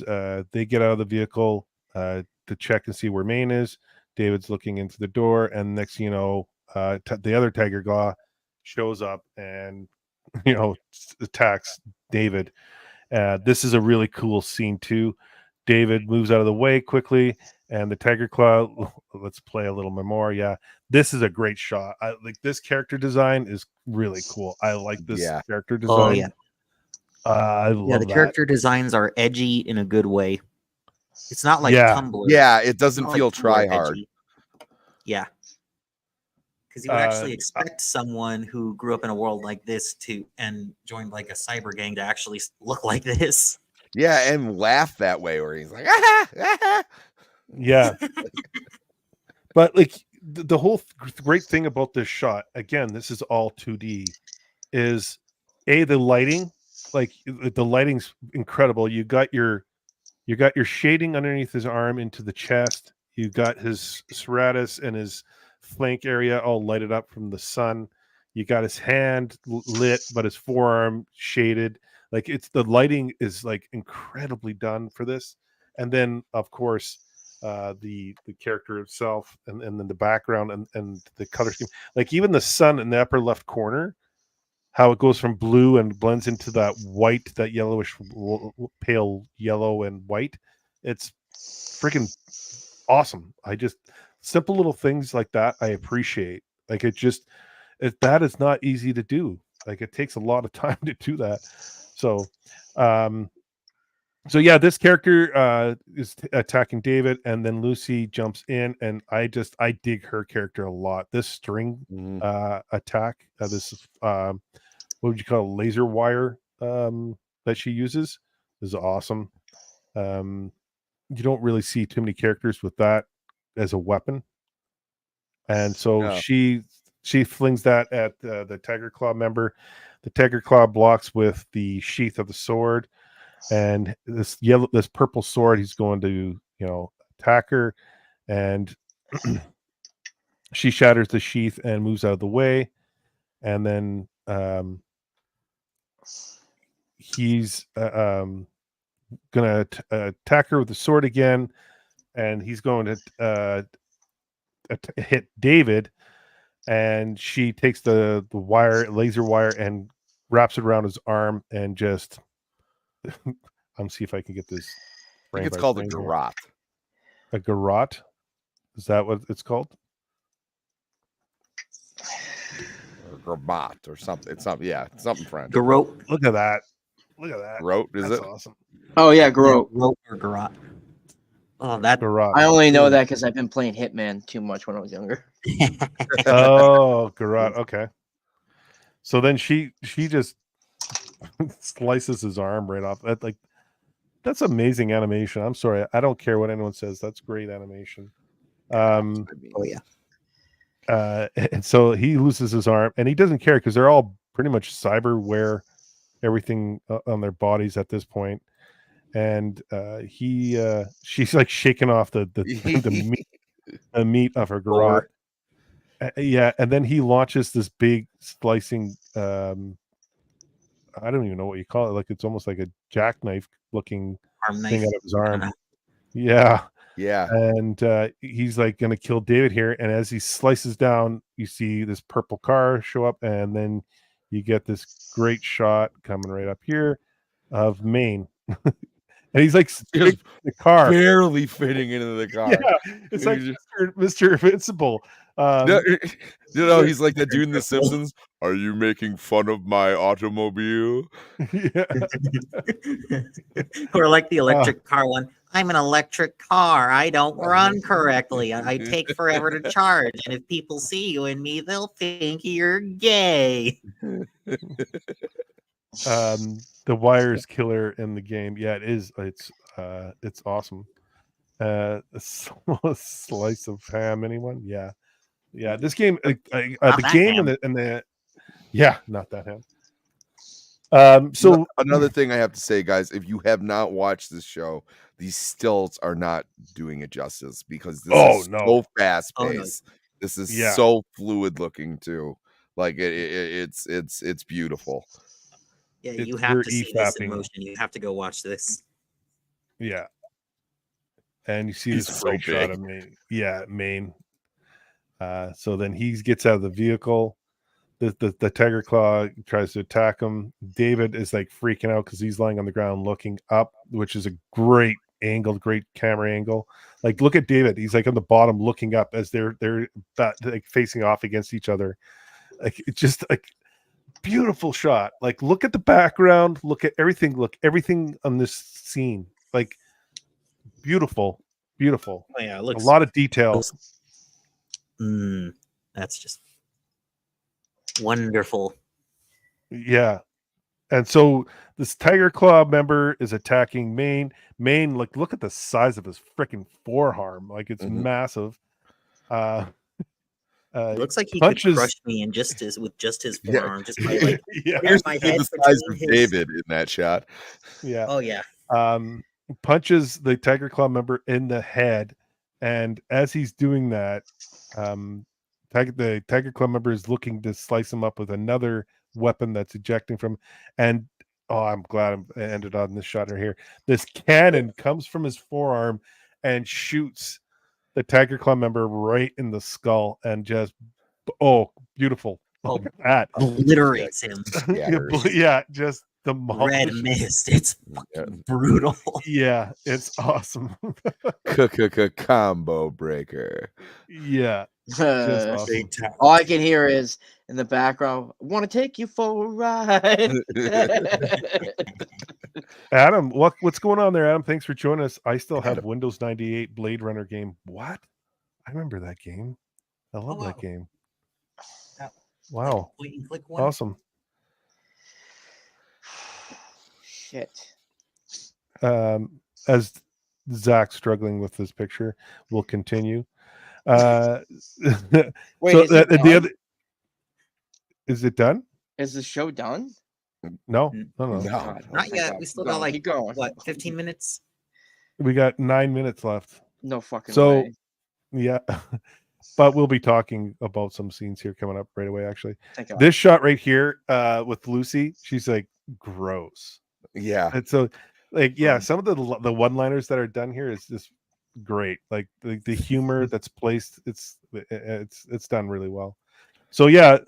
they get out of the vehicle to check and see where Maine is, David's looking into the door, and next thing you know, the other Tiger Claw shows up and attacks David. This is a really cool scene too. David moves out of the way quickly, and the Tiger Claw. Let's play a little more. Yeah, this is a great shot. I like this character design is really cool. I like this character design. oh yeah, I love the that. character designs are edgy in a good way. It's not like Tumblr. Yeah, it doesn't Not feel like Tumblr try hard. edgy. Yeah. Because you would actually expect someone who grew up in a world like this and joined like a cyber gang to actually look like this. Yeah, and laugh that way, where he's like, ah, ah. Yeah. But like the whole great thing about this shot, again, this is all 2D, is the lighting. Like the lighting's incredible. You got your shading underneath his arm into the chest. You got his serratus and his flank area all lighted up from the sun. You got his hand lit, but his forearm shaded. Like the lighting is like incredibly done for this. And then of course the character itself and then the background and the color scheme. Like even the sun in the upper left corner, how it goes from blue and blends into that white, that yellowish, pale yellow and white. It's freaking awesome. Simple little things like that I appreciate. Like that is not easy to do. Like it takes a lot of time to do that. So yeah, this character is attacking David, and then Lucy jumps in, and I dig her character a lot. This string attack, this what would you call it, laser wire that she uses is awesome. You don't really see too many characters with that as a weapon, and so she flings that at the Tiger Claw member. The Tiger Claw blocks with the sheath of the sword, and this purple sword, he's going to attack her, and she shatters the sheath and moves out of the way, and then he's gonna attack her with the sword again, and he's going to hit David, and she takes the laser wire, and wraps it around his arm, and just see if I can get this. I think it's by called a frame here. garrote. A garrote? Is that what it's called? Or garrote or something. It's something. Yeah, it's something French. Garrote. Look at that. Look at that. Garrote, is That's it? awesome. Oh yeah, Garrote. Garrote or garrote. Oh, that. Garrote. I only know that because I've been playing Hitman too much when I was younger. Oh, garrote. Okay. So then she just slices his arm right off. That's amazing animation. I'm sorry, I don't care what anyone says. That's great animation. Oh yeah. And so he loses his arm, and he doesn't care because they're all pretty much cyberware everything on their bodies at this point. And she's like shaking off the meat of her garrote. Yeah, and then he launches this big slicing. I don't even know what you call it. Like it's almost like a jackknife looking Arm thing knife. out of his arm. Yeah. Yeah. And he's like going to kill David here. And as he slices down, you see this purple car show up, and then you get this great shot coming right up here of Maine. And he's like Just the car, barely fitting into the car. Yeah, it's like Mr. Invincible. He's like that dude in The Simpsons. Are you making fun of my automobile? Yeah. Or like the electric car one. I'm an electric car. I don't run correctly. I take forever to charge. And if people see you and me, they'll think you're gay. The wires killer in the game. Yeah, it is. It's awesome. A slice of ham. Anyone? Yeah. This game, the game and the yeah, not that ham. So another thing I have to say, guys, if you have not watched this show, these stilts are not doing it justice because this is so fast paced. This is so fluid looking too. Like it's beautiful. Yeah, you have to see this in motion. You have to go watch this. Yeah. And you see this great shot of Maine. Yeah, Maine. So then he gets out of the vehicle. The Tiger Claw tries to attack him. David is like freaking out because he's lying on the ground looking up, which is a great angle, great camera angle. Like, look at David. He's like on the bottom looking up as they're like facing off against each other. Like, it's just like beautiful shot. Like, look at the background. Look at everything. Look, everything on this scene. Like, beautiful. Oh yeah, it looks a lot of detail. That's just wonderful. Yeah. And so this Tiger Claw member is attacking Maine. Maine, like, look at the size of his freaking forearm. Like, it's massive. Looks like he could crush me with just his forearm. Just by, like, here's my head the size of David in that shot. Yeah. Oh yeah. Punches the Tiger Claw member in the head, and as he's doing that, the Tiger Claw member is looking to slice him up with another weapon that's ejecting from, and I'm glad I ended on this shot right here. This cannon comes from his forearm and shoots the Tiger Claw member right in the skull, and just beautiful. Look at that. Obliterates him. Yeah, just the red mist. It's brutal. Yeah, it's awesome. Combo breaker. Yeah. Awesome. All I can hear is in the background, want to take you for a ride. Adam, what's going on there, Adam? Thanks for joining us. I still have Windows 98 Blade Runner game. What? I remember that game. I love that game. Wow. Click one. Awesome. Shit. As Zach's struggling with this picture, we'll continue. Wait, so the other, is it done? Is the show done? No. Not yet. We still got like 15 minutes. We got 9 minutes left. No fucking way. Yeah. But we'll be talking about some scenes here coming up right away. Actually, this shot right here with Lucy, she's like gross. Yeah, and so like some of the one-liners that are done here is just great. Like the humor that's placed, it's done really well. So yeah,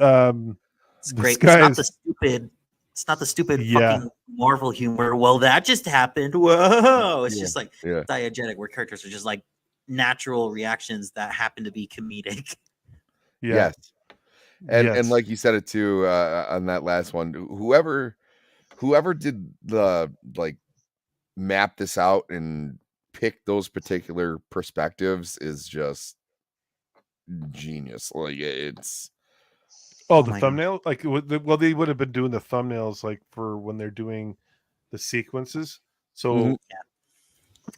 It's this great. guy It's not the stupid Yeah. fucking Marvel humor. Well, that just happened. Whoa! It's Yeah, just like yeah. diegetic, where characters are just like natural reactions that happen to be comedic. yeah, Yes. And yes. like you said it too on that last one, whoever did the like map this out and pick those particular perspectives is just genius. Like it's Oh, Oh the my gosh. thumbnail, like well, they would have been doing the thumbnails like for when they're doing the sequences. So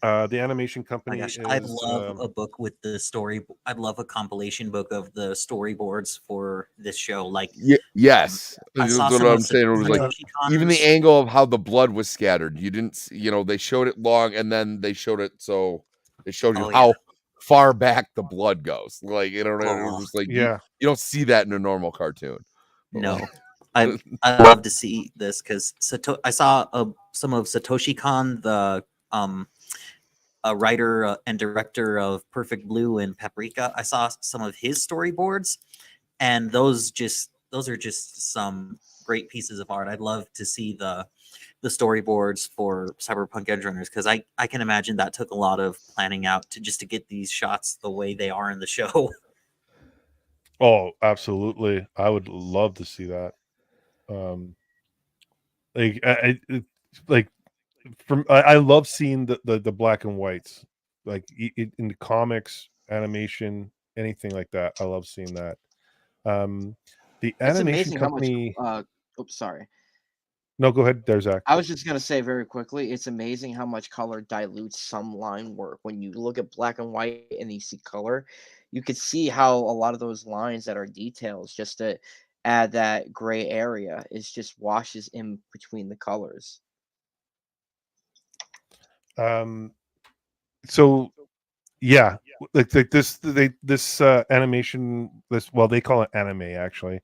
Mhm. the animation Oh my company gosh, I'd is love a book with the story. I'd love a compilation book of the storyboards for this show. Like, yes. I That's saw what some of I'm saying. It was like Satoshi even the Kon's. angle of how the blood was scattered. You didn't they showed it long and then they showed it so it showed you Oh yeah. how far back the blood goes. Like it Oh was like yeah. you don't see that in a normal cartoon. But no, like, I love to see this because I saw some of Satoshi Kon, the a writer and director of Perfect Blue and Paprika. I saw some of his storyboards, and those are just some great pieces of art. I'd love to see the storyboards for Cyberpunk Edgerunners because I can imagine that took a lot of planning out to get these shots the way they are in the show. Oh, absolutely. I would love to see that. Um, like like I love seeing the black and whites, like in the comics, animation, anything like that. I love seeing that. The It's animation amazing how much. company. Oops, sorry. No, go ahead. There's Zach. I was just gonna say very quickly, it's amazing how much color dilutes some line work. When you look at black and white and you see color, you could see how a lot of those lines that are details just to add that gray area is just washes in between the colors. So yeah, like this animation, they call it anime actually.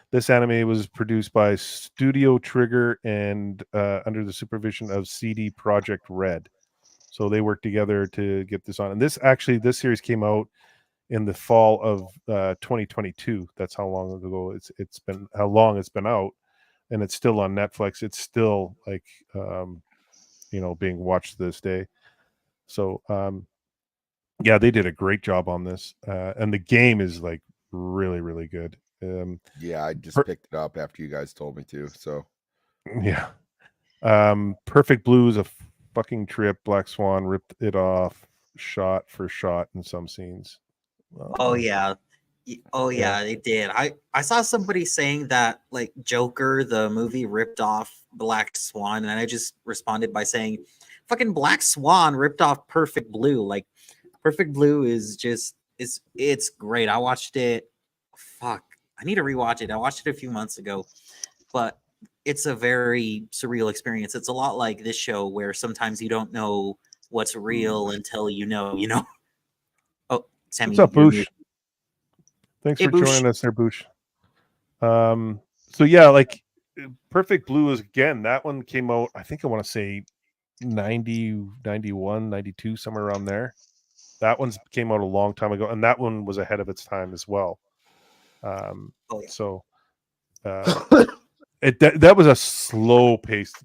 This anime was produced by Studio Trigger and under the supervision of CD Projekt Red. So they worked together to get this on. And this series came out in the fall of 2022. That's how long ago it's been, how long it's been out, and it's still on Netflix. It's still like being watched to this day. So yeah, they did a great job on this, and the game is like really, really good. yeah, I just Per- picked it up after you guys told me to. So yeah, Perfect Blue is a fucking trip. Black Swan ripped it off shot for shot in some scenes. Oh yeah. Oh Yeah. yeah, they did. I saw somebody saying that like Joker the movie ripped off Black Swan, and I just responded by saying, "Fucking Black Swan ripped off Perfect Blue." Like Perfect Blue is just it's great. I watched it. Fuck, I need to rewatch it. I watched it a few months ago, but it's a very surreal experience. It's a lot like this show where sometimes you don't know what's real until you know. You know. Oh, What's Sammy, up, you're Boosh? muted. Thanks Hey, for Boosh. joining us there, Boosh. So yeah, like Perfect Blue is, again, that one came out, I think I want to say 90, 91, 92, somewhere around there. That one's came out a long time ago, and that one was ahead of its time as well. Oh yeah. So that was a slow paced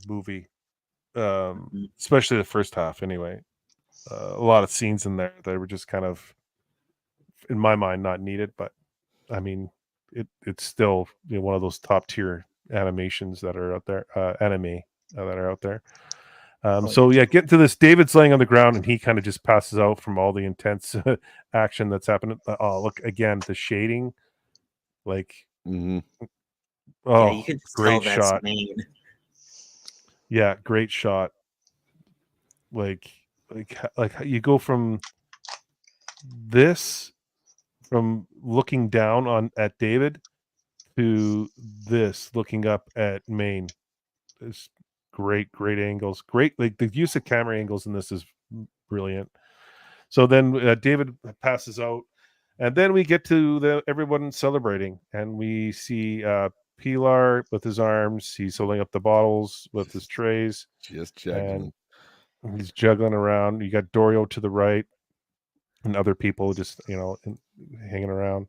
movie, especially the first half. Anyway, a lot of scenes in there that were just kind of, in my mind, not needed. But I mean, it's still one of those top tier animations that are out there, anime that are out there. So yeah, get to this. David's laying on the ground and he kind of just passes out from all the intense action that's happening. Oh, look again, the shading, like, mhm. Yeah, you oh, can just tell great that's shot. Maine. Yeah, great shot. Like, like you go from this, from looking down on at David, to this looking up at Maine. It's great angles. Great, like the use of camera angles in this is brilliant. So then David passes out, and then we get to everyone celebrating, and we see Pilar with his arms. He's holding up the bottles with his trays, Just and juggling. he's juggling around. You got Dorio to the right, and other people just hanging around.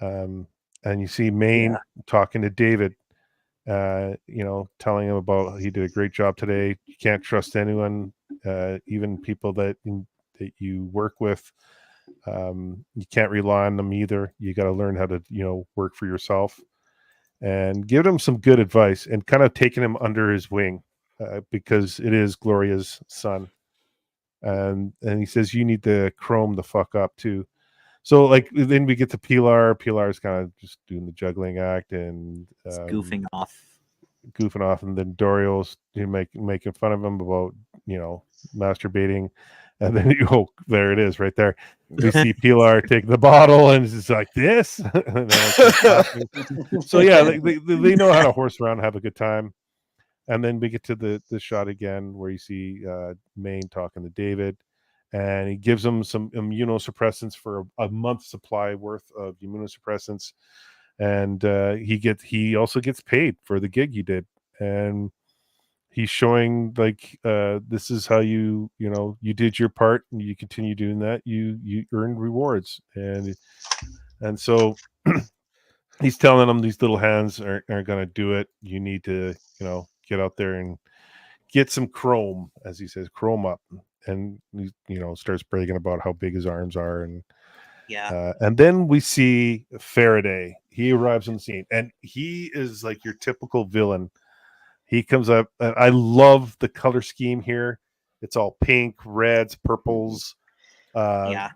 And you see Maine talking to David, telling him about he did a great job today. You can't trust anyone, even people that you work with. You can't rely on them either. You got to learn how to, work for yourself, and give him some good advice, and kind of taking him under his wing, because it is Gloria's son. And he says, you need to chrome the fuck up too. So like then we get to Pilar. Pilar's kind of just doing the juggling act and goofing off. And then Dorio's making fun of him about masturbating, and then there it is right there. We see Pilar take the bottle and it's like this. So yeah, they know how to horse around, have a good time. And then we get to the shot again where you see Maine talking to David, and he gives him some immunosuppressants for a month's supply worth of immunosuppressants. And he also gets paid for the gig he did. And he's showing like, this is how you did your part, and you continue doing that. You earn rewards. And so he's telling them these little hands aren't going to do it. You need to, get out there and get some chrome, as he says, chrome up. And he, starts bragging about how big his arms are. And and then we see Faraday. He arrives on the scene, and he is like your typical villain. He comes up, and I love the color scheme here. It's all pink, reds, purples. I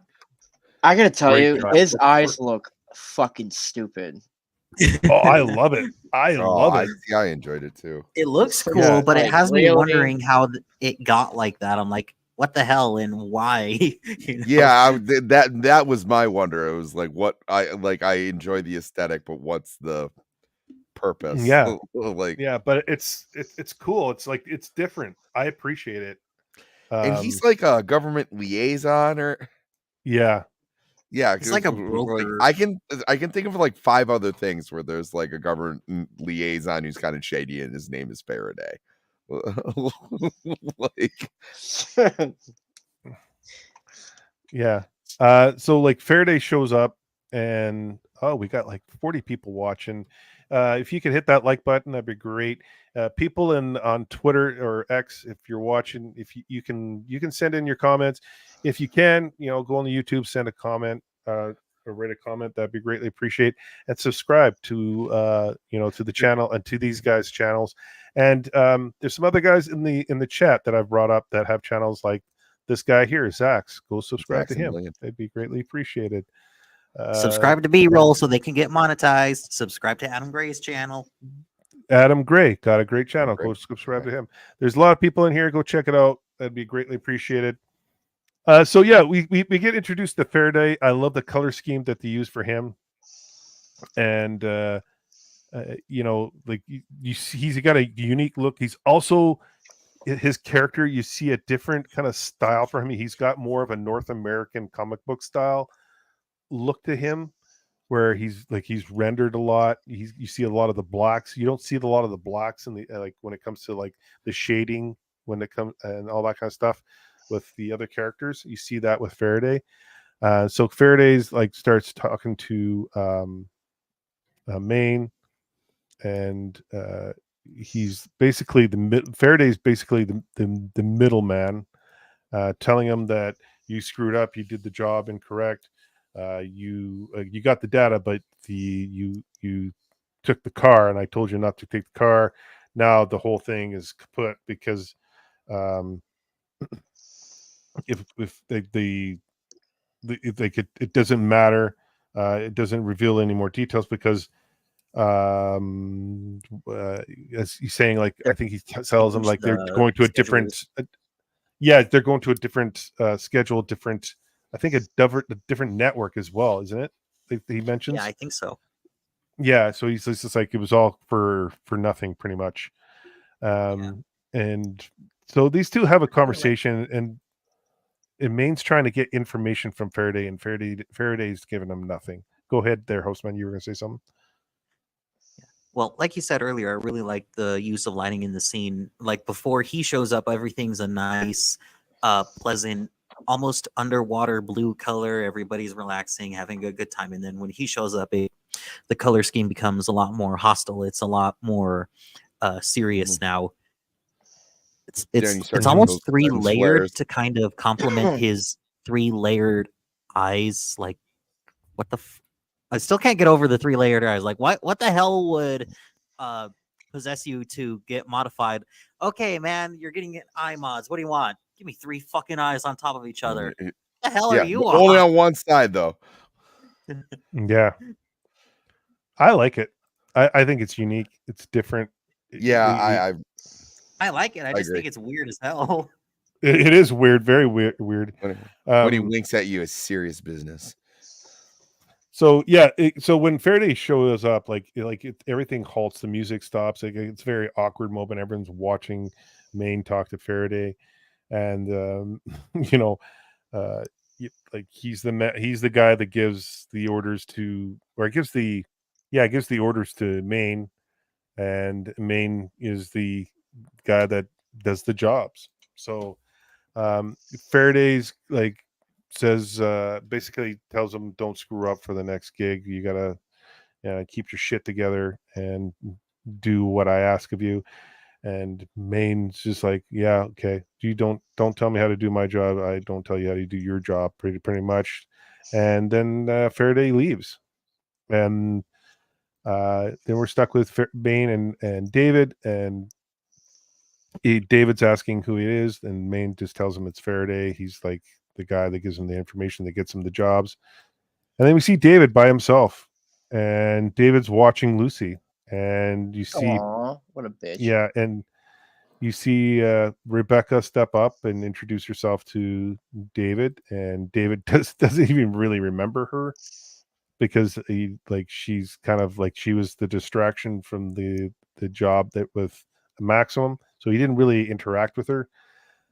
gotta tell you, his eyes look fucking stupid. Oh, I love it. I love it. I enjoyed it too. It looks cool, but it has me wondering how it got like that. I'm like, what the hell and why? Yeah, that was my wonder. It was like, what I enjoy the aesthetic, but what's the purpose? Yeah, like, yeah, but it's cool. It's like, it's different. I appreciate it. And he's like a government liaison, or yeah, it's like a broker. Like, I can think of like 5 other things where there's like a government liaison who's kind of shady, and his name is Faraday. Like, yeah. So like Faraday shows up, and we got like 40 people watching. If you could hit that like button, that'd be great. People on Twitter or X, if you're watching, if you can send in your comments. If you can, go on the YouTube, send a comment, or write a comment. That'd be greatly appreciated. And subscribe to to the channel and to these guys' channels. And there's some other guys in the chat that I've brought up that have channels like this guy here, Zach's. Go subscribe to him. They'd be greatly appreciated. Subscribe to B-Roll so they can get monetized. Subscribe to Adam Gray's channel. Adam Gray got a great channel. Go subscribe to him. There's a lot of people in here. Go check it out. That'd be greatly appreciated. So yeah, we get introduced to Faraday. I love the color scheme that they use for him. And like you see, he's got a unique look. He's also, his character, you see a different kind of style for him. He's got more of a North American comic book style look to him, where he's rendered a lot. You see a lot of the blacks. You don't see a lot of the blacks in the like when it comes to like the shading, when it comes and all that kind of stuff with the other characters. You see that with Faraday. So Faraday's like starts talking to Maine, and he's basically Faraday's basically the middleman, telling him that you screwed up, you did the job incorrect. You got the data, but you took the car, and I told you not to take the car. Now the whole thing is kaput because if it doesn't matter. It doesn't reveal any more details because as he's saying, like, I think he tells them like they're going to a different they're going to a different schedule, different, I think a different network as well, isn't it? He mentions. Yeah, I think so. Yeah, so he's just like, it was all for nothing, pretty much. And so these two have a conversation, and Maine's trying to get information from Faraday, and Faraday's giving him nothing. Go ahead there, Hostman. You were going to say something? Well, like you said earlier, I really like the use of lighting in the scene. Like before he shows up, everything's a nice, pleasant, almost underwater blue color. Everybody's relaxing, having a good time. And then when he shows up, it the color scheme becomes a lot more hostile. It's a lot more serious now. Then you start It's seeing almost those 3 lens layered flares. to kind of complement his 3 layered eyes. Like, what the? I still can't get over the 3 layered eyes. Like, what the hell would possess you to get modified? Okay, man, you're getting eye mods. What do you want? Give me 3 fucking eyes on top of each other. What the hell are Yeah, you but only on? on one side though. Yeah, I like it. I think it's unique. It's different. Yeah, I like it. I I just agree. think it's weird as hell. It is weird, very weird. When he winks at you, it's serious business. So yeah, so when Faraday shows up, everything halts, the music stops. Like, it's a very awkward moment. Everyone's watching Maine talk to Faraday, and you know, he's the guy that gives the orders to, or gives the orders to Maine, and Maine is the guy that does the jobs. So Faraday's says, basically tells him, don't screw up for the next gig. You gotta keep your shit together and do what I ask of you. And Maine's just like, yeah, okay, you don't tell me how to do my job, I don't tell you how to do your job, pretty much. And then Faraday leaves, and then we're stuck with Maine and David, and David's asking who he is, and Maine just tells him it's Faraday. He's like the guy that gives him the information that gets him the jobs. And then we see David by himself, and David's watching Lucy, and you see, Aw, what a bitch. yeah, and you see Rebecca step up and introduce herself to David, and David doesn't even really remember her, because she's kind of like, she was the distraction from the job that with Maximum, so he didn't really interact with her.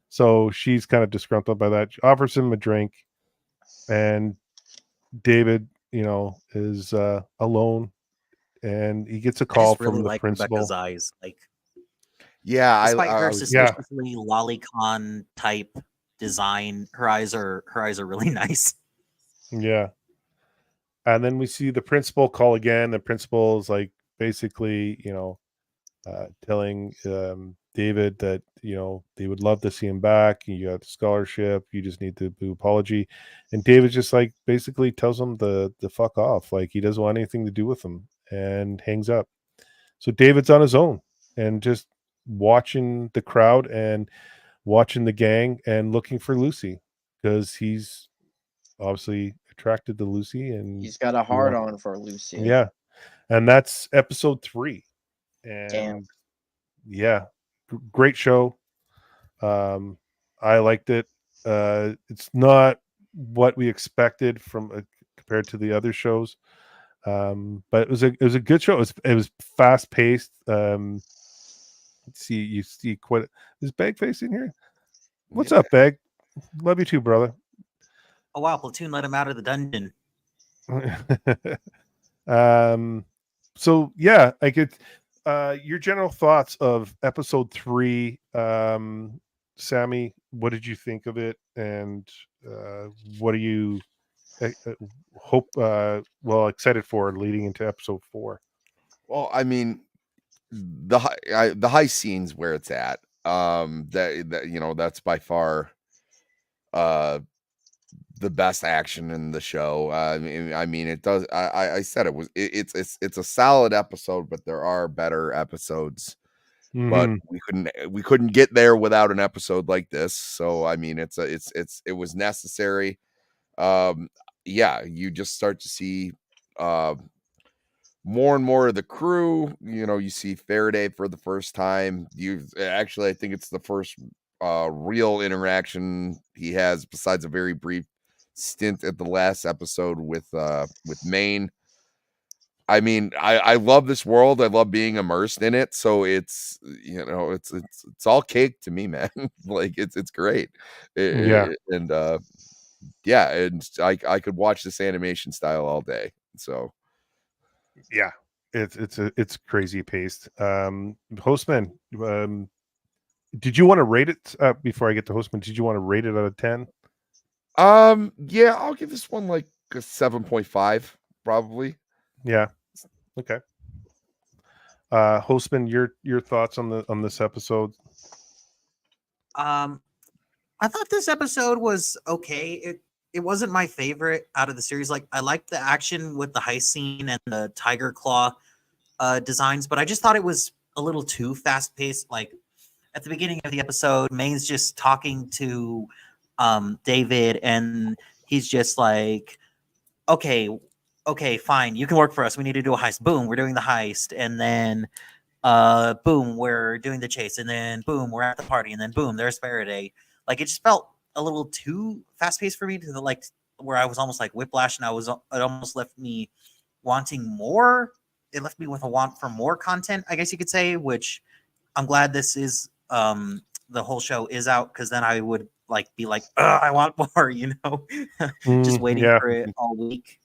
So she's kind of disgruntled by that. She offers him a drink, and David, is alone, and he gets a I call just really from the like principal. Rebecca's eyes. Like, Yeah, despite her I was suspiciously lolicon type design, her eyes are really nice. Yeah. And then we see the principal call again. The principal is basically, telling David that, they would love to see him back. You got the scholarship. You just need to do apology. And David just basically tells him the fuck off. Like, he doesn't want anything to do with him, and hangs up. So David's on his own and just watching the crowd and watching the gang and looking for Lucy, because he's obviously attracted to Lucy, and He's got a hard on for Lucy. yeah. And that's episode 3. And Damn. yeah, great show. I liked it. It's not what we expected from compared to the other shows, but it was a good show. It was fast paced. You see quite. Is BAGFACE in here? What's up, Bag? Love you too, brother. Oh wow, Platoon let him out of the dungeon. So yeah, I get your general thoughts of episode 3. Sammy, what did you think of it, and what do you hope excited for leading into episode 4? Well, I mean, the high scenes where it's at, that that's by far the best action in the show. I mean, it does. I said it's a solid episode, but there are better episodes. But we couldn't get there without an episode like this. So I mean, it was necessary. Yeah, you just start to see more and more of the crew. You see Faraday for the first time. I think it's the first real interaction he has, besides a very brief stint at the last episode with Maine. I mean, I love this world. I love being immersed in it. So it's it's all cake to me, man. It's great. Yeah. And yeah, and I could watch this animation style all day. So Yeah, it's crazy paced. Hostman, did you want to rate it before I get to Hostman? Did you want to rate it out of 10? Yeah, I'll give this one like a 7.5, probably. Yeah, Okay. Hostman, your thoughts on this episode? I thought this episode was okay. It wasn't my favorite out of the series. Like, I liked the action with the heist scene and the tiger claw designs, but I just thought it was a little too fast paced. Like, at the beginning of the episode, Main's just talking to David, and he's just like, okay, fine, you can work for us. We need to do a heist. Boom, we're doing the heist. And then boom, we're doing the chase. And then boom, we're at the party. And then boom, there's Faraday. Like, it just felt a little too fast paced for me, to the, like, where I was almost like whiplash, and it almost left me wanting more. It left me with a want for more content, I guess you could say, which I'm glad this is the whole show is out, because then I would like be like, I want more, just waiting for it all week.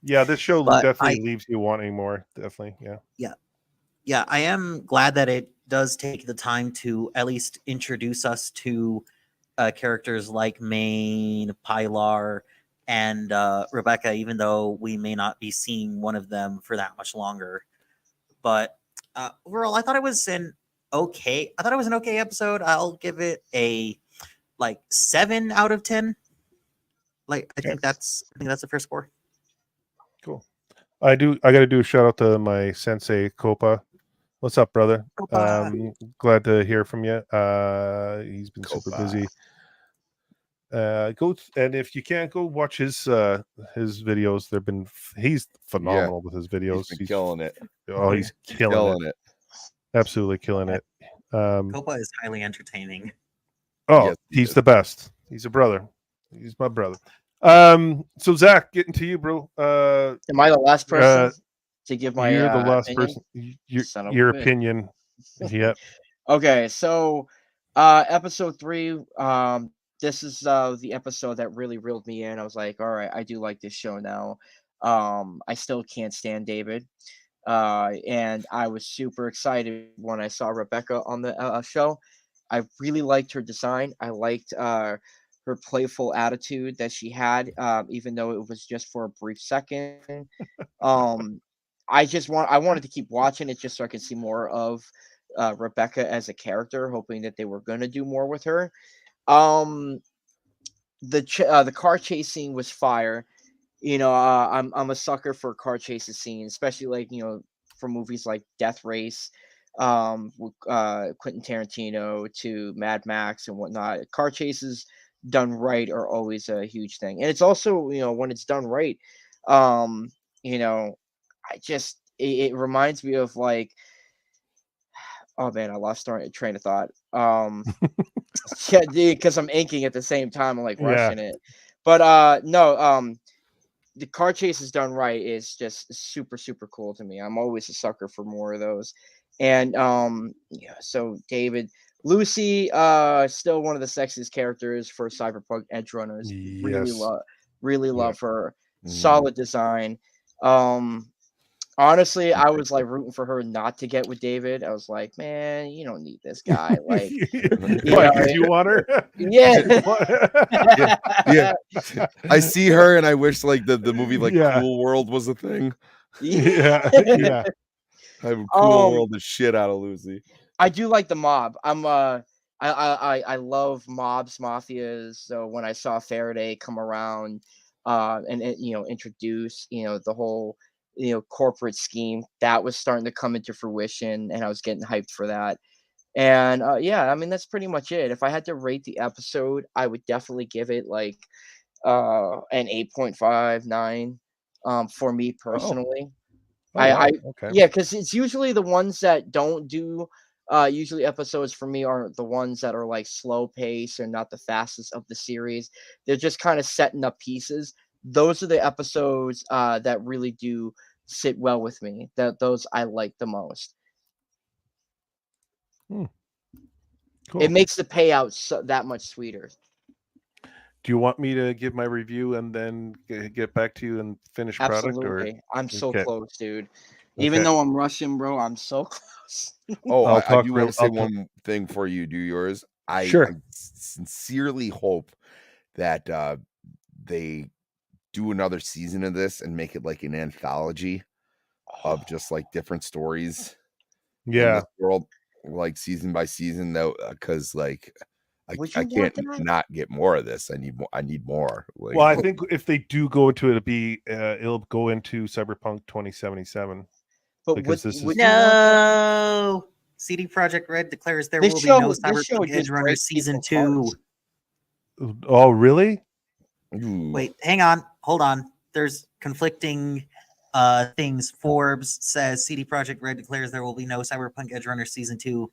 Yeah, this show But definitely leaves you wanting more. Definitely, yeah, I am glad that it does take the time to at least introduce us to characters like Maine, Pilar, and Rebecca, even though we may not be seeing one of them for that much longer. But overall, I thought it was an okay episode. I'll give it a 7 out of 10. Like, I think that's a fair score. Cool. I got to do a shout out to my sensei Copa. What's up, brother? Glad to hear from you. He's been super busy. Go, and if you can't, go watch his videos. He's phenomenal with his videos. He's killing it. Oh, he's killing it. Absolutely killing it. Copa is highly entertaining. Oh, yes, he's the best. He's a brother. He's my brother. So Zach, getting to you, bro. Am I the last person to give my? You're the last opinion? person. Your opinion. Yep. Okay, so episode 3. This is the episode that really reeled me in. I was like, all right, I do like this show now. I still can't stand David. And I was super excited when I saw Rebecca on the show. I really liked her design. I liked her playful attitude that she had, even though it was just for a brief second. I wanted to keep watching it just so I could see more of Rebecca as a character, hoping that they were going to do more with her. The car chasing was fire. I'm a sucker for car chases scenes, especially for movies like Death Race, Quentin Tarantino to Mad Max and whatnot. Car chases done right are always a huge thing, and it's also when it's done right, it reminds me of like, oh man, I lost train of thought. Yeah, because I'm inking at the same time. I'm like rushing it, but no, the car chase is done right is just super super cool to me. I'm always a sucker for more of those, and so David, Lucy, still one of the sexiest characters for Cyberpunk Edgerunners. Yes. Really love her. Solid design. Honestly, I was like rooting for her not to get with David. I was like, man, you don't need this guy. Like, you want her? Yeah. Yeah. I see her and I wish like the movie Cool World was a thing. Yeah. I have Cool World the shit out of Lucy. I do like the mob. I love mobs, mafias. So when I saw Faraday come around and introduce the whole corporate scheme, that was starting to come into fruition, and I was getting hyped for that. And I mean, that's pretty much it. If I had to rate the episode, I would definitely give it like an 8.5, 9 for me personally. Okay. Yeah, because it's usually the ones that don't do usually episodes for me are the ones that are like slow pace and not the fastest of the series. They're just kind of setting up pieces. Those are the episodes that really do sit well with me. Those I like the most. Cool. It makes the payout that much sweeter. Do you want me to give my review and then get back to you and finish product? Absolutely. I'm so close, dude. Okay. Even though I'm rushing, bro, I'm so close. I do want to say one thing before you do yours. I sincerely hope that they do another season of this and make it like an anthology. of just like different stories in Yeah. this world, like season by season, though, because like Would I you can't want that? not get more of this. I need more. I need more. Like, Well, I think if they do go into it, it'll go into Cyberpunk 2077. But Because this is- would you want that? No. CD Projekt Red declares there This will show- be no this show Cyberpunk just Edgerunners breaks Season people's 2. hearts. Oh, really? ooh. Wait, hang on. Hold on. There's conflicting things. Forbes says CD Projekt Red declares there will be no Cyberpunk Edgerunners Season 2.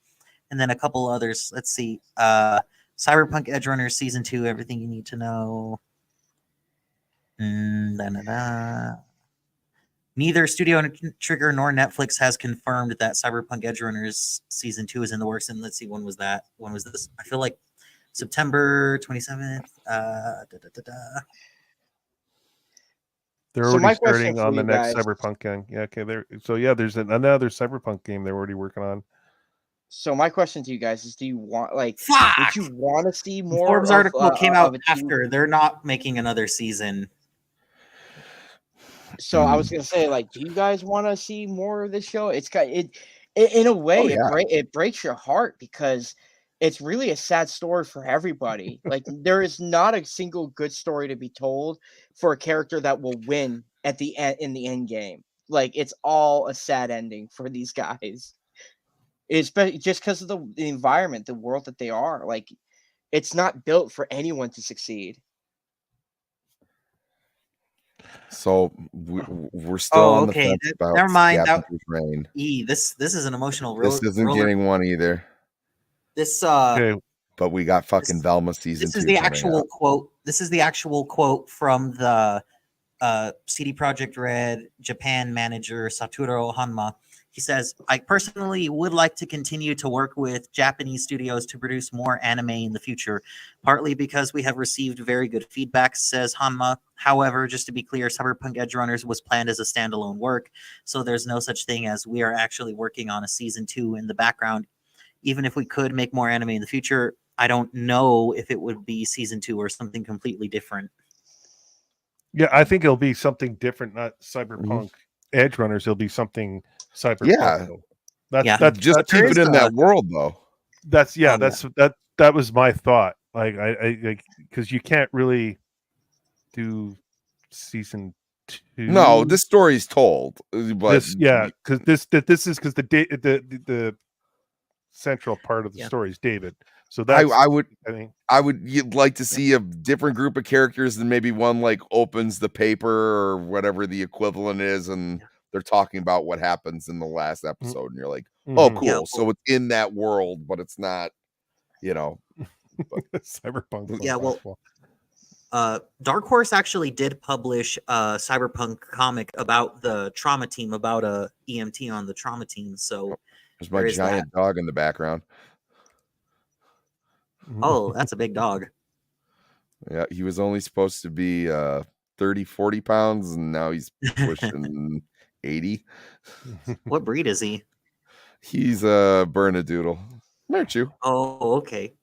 And then a couple others. Let's see. Cyberpunk Edgerunners Season 2, everything you need to know. Neither Studio Trigger nor Netflix has confirmed that Cyberpunk Edgerunners Season 2 is in the works. And let's see, when was that? When was this? I feel like September 27th. They're So already my question starting for on the you next guys- Cyberpunk game. Yeah, okay. There's another Cyberpunk game they're already working on. So my question to you guys is: do you want would Fuck! you want to see more? Forbes of, article came out of a team- after. They're not making another season. So I was gonna say, like, do you guys want to see more of this show? It's got it in a way. yeah. It breaks your heart because it's really a sad story for everybody. Like, there is not a single good story to be told for a character that will win at the end in the end game. Like, it's all a sad ending for these guys. It's just because of the environment, the world that they are. Like, it's not built for anyone to succeed. So we're still Oh, on the okay. fence about Never mind. Scavenger's Reign. This is an emotional This isn't roller. getting one either. This Okay. But we got fucking This- Velma season this 2. is the coming actual out. quote. This is the actual quote from the CD Projekt Red Japan manager Satoru Hanma. He says, "I personally would like to continue to work with Japanese studios to produce more anime in the future, partly because we have received very good feedback," says Hanma. "However, just to be clear, Cyberpunk Edgerunners was planned as a standalone work, so there's no such thing as we are actually working on a season 2 in the background. Even if we could make more anime in the future, I don't know if it would be season 2 or something completely different." Yeah, I think it'll be something different, not Cyberpunk Edgerunners. It'll be something Cyberpunk. Yeah. though. That's Yeah. Just that's keep it in a- that world, though. that's yeah, Oh, that's that was my thought. Like I because you can't really do season 2. No, this story's told, but because this is because the central part of the Yeah. story is David. So that's I would I mean you'd like to see a different group of characters than maybe one like opens the paper or whatever the equivalent is, and they're talking about what happens in the last episode, and you're like, oh, mhm. cool. Yeah, So it's in that world, but it's not, Cyberpunk. Yeah, well, Dark Horse actually did publish a Cyberpunk comic about the trauma team, about a EMT on the trauma team. So, There's my there is giant dog in the background. oh, that's a big dog. Yeah, he was only supposed to be 30, 40 pounds, and now he's pushing 80. What breed is he? He's a Bernedoodle. Aren't you? Oh, okay.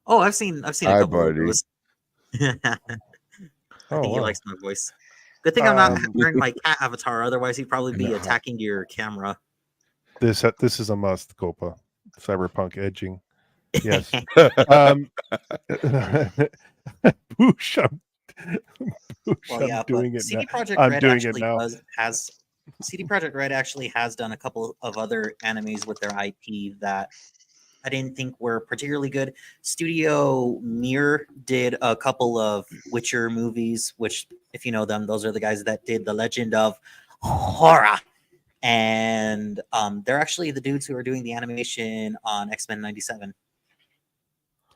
Oh, I've seen a Hi, couple of buddy. those. I Oh, think he wow. likes my voice. Good thing I'm not Um, wearing my cat avatar, otherwise he'd probably be No. attacking your camera. This is a must, Copa. Cyberpunk edging. Yes. Boosh, Well, yeah, I'm doing but it CD now. Projekt I'm Red doing it actually now. has CD Projekt Red actually has done a couple of other animes with their IP that I didn't think were particularly good. Studio Mir did a couple of Witcher movies, which, if you know them, those are the guys that did The Legend of Horror. And they're actually the dudes who are doing the animation on X-Men 97.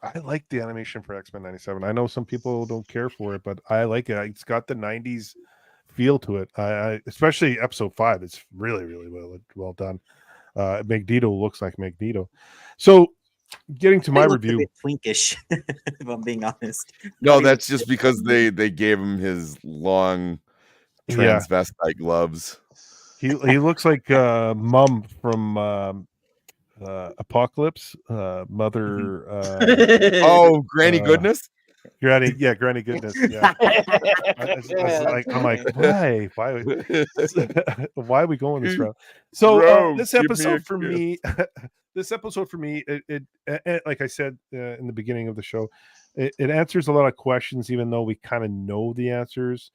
I like the animation for X-Men 97. I know some people don't care for it, but I like it. It's got the 90s feel to it. I especially episode 5. It's really, really well done. Magneto looks like Magneto. So getting to They my look a review. bit twinkish, if I'm being honest. No, Not even that's just because they gave him his long Yeah. transvestite gloves. He looks like Mum from Apocalypse, Mother Oh, Granny Uh, Goodness. Granny goodness. Yeah. I'm like, why? Why are we going this route? So Bro, this give me a episode for kiss. me, like I said in the beginning of the show, it answers a lot of questions, even though we kind of know the answers,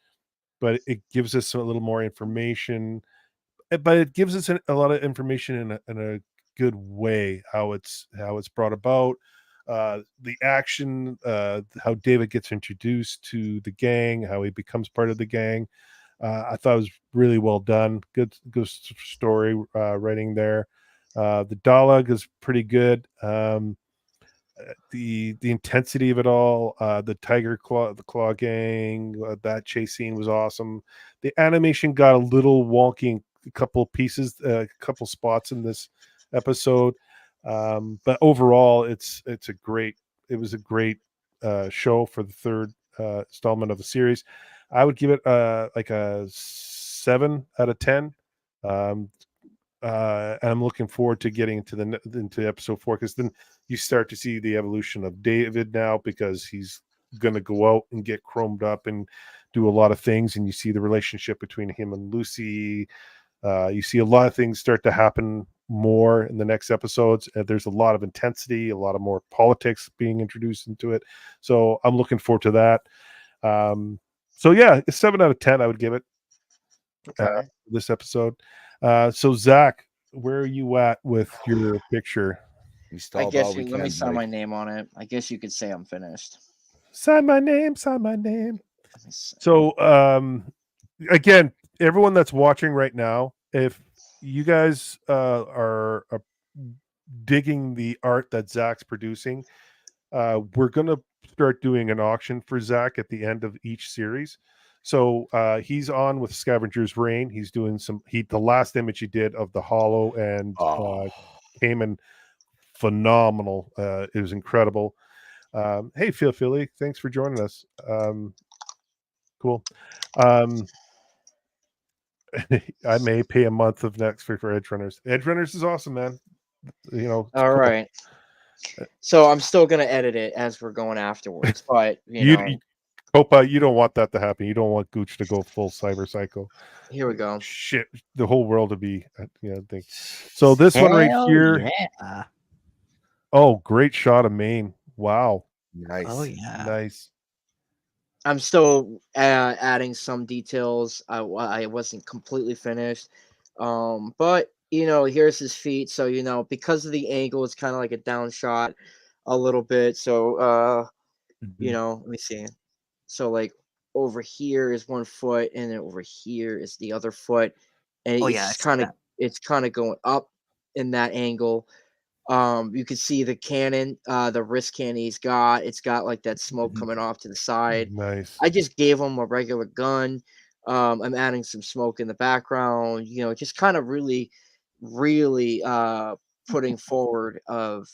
but it gives us a little more information. But it gives us a lot of information in a good way, how it's brought about, the action, how David gets introduced to the gang, how he becomes part of the gang. I thought it was really well done. Good story writing there. The dialogue is pretty good. The intensity of it all, the claw gang, that chase scene was awesome. The animation got a little wonky in a couple pieces, a couple spots in this episode, but overall it was a great show for the third installment of the series. I would give it like a 7 out of 10. And I'm looking forward to getting into episode 4, because then you start to see the evolution of David now, because he's going to go out and get chromed up and do a lot of things, and you see the relationship between him and Lucy. You see a lot of things start to happen more in the next episodes. There's a lot of intensity, a lot of more politics being introduced into it. So I'm looking forward to that. So yeah, a 7 out of 10 I would give it. Okay. This episode. So Zach, where are you at with your picture? We I stalled guess all we let me can, sign my Mike. name on it. I guess you could say I'm finished. Sign my name, sign my name. Let me see. So again, everyone that's watching right now, if you guys are digging the art that Zach's producing, we're gonna start doing an auction for Zach at the end of each series. So he's on with Scavenger's Reign. He's doing the last image he did of the Hollow and came in phenomenal. It was incredible. Hey, Philly, thanks for joining us. Cool. I may pay a month of next for Edgerunners. Edgerunners is awesome, man. You know. All right. So I'm still gonna edit it as we're going afterwards, but you know, Copa, you don't want that to happen. You don't want Gooch to go full cyber psycho. here we go. Shit, the whole world would be, thing. So this one right here. Yeah. Oh, great shot of Maine. Wow. Nice. Oh yeah. Nice. I'm still adding some details. I wasn't completely finished, but you know, here's his feet. So you know, because of the angle, it's kind of like a down shot, a little bit. So you know, let me see. So like over here is one foot, and then over here is the other foot, and Oh, it's yeah, I just see kind of that. it's kind of going up in that angle. You can see the cannon, the wrist cannon he's got. It's got like that smoke coming off to the side. Nice. I just gave him a regular gun. I'm adding some smoke in the background. You know, just kind of really, really putting forward of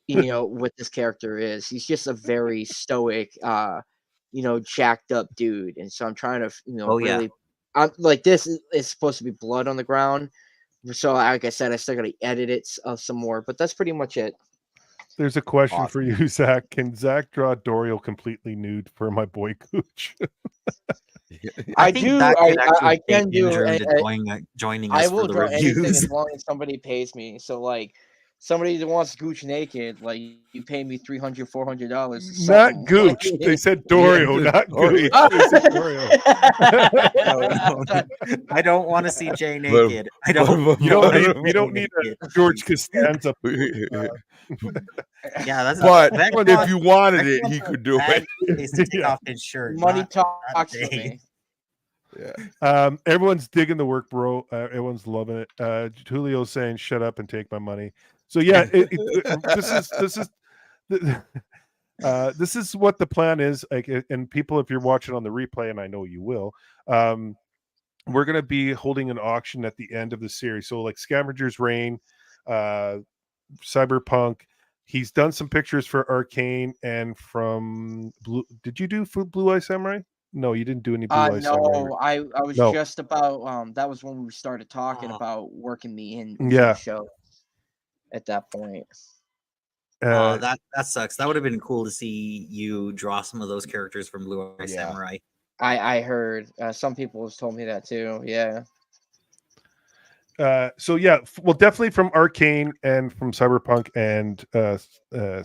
you know what this character is. He's just a very stoic, you know, jacked up dude, and so I'm trying to you know Oh, yeah. really. I'm like this is supposed to be blood on the ground. So, like I said, I still got to edit it some more, but that's pretty much it. There's a question for Awesome. you, Zach. Can Zach draw Doriel completely nude for my boy Gooch? I I think do. that could I actually can bait do. Andrew into joining I us for will the draw anything reviews. as long as somebody pays me. So, like, somebody that wants Gooch naked, like, you pay me $300, $400. Not Gooch. They said Dorio, not Gooch. They said Dorio. No. I don't want to see Jay naked. I don't. You don't need a George Costanza. Yeah, that's. But Zach if wants- you wanted Zach it, wants he a could do it. BAGFACE to take off his shirt. Money not talks for Jay. me. Yeah. Everyone's digging the work, bro. Everyone's loving it. Julio's saying, "Shut up and take my money." So yeah, this is what the plan is. Like, and people, if you're watching on the replay, and I know you will, we're gonna be holding an auction at the end of the series. So like Scavenger's Reign, Cyberpunk. He's done some pictures for Arcane and from Blue. Did you do for Blue Eye Samurai? No, you didn't do any Blue Eye Samurai. No, I was No. just about that was when we started talking Oh. about working me in Yeah. the show at that point. That sucks. That would have been cool to see you draw some of those characters from Blue Eye Yeah. Samurai. I heard some people have told me that too. Yeah. So yeah, well, definitely from Arcane and from Cyberpunk and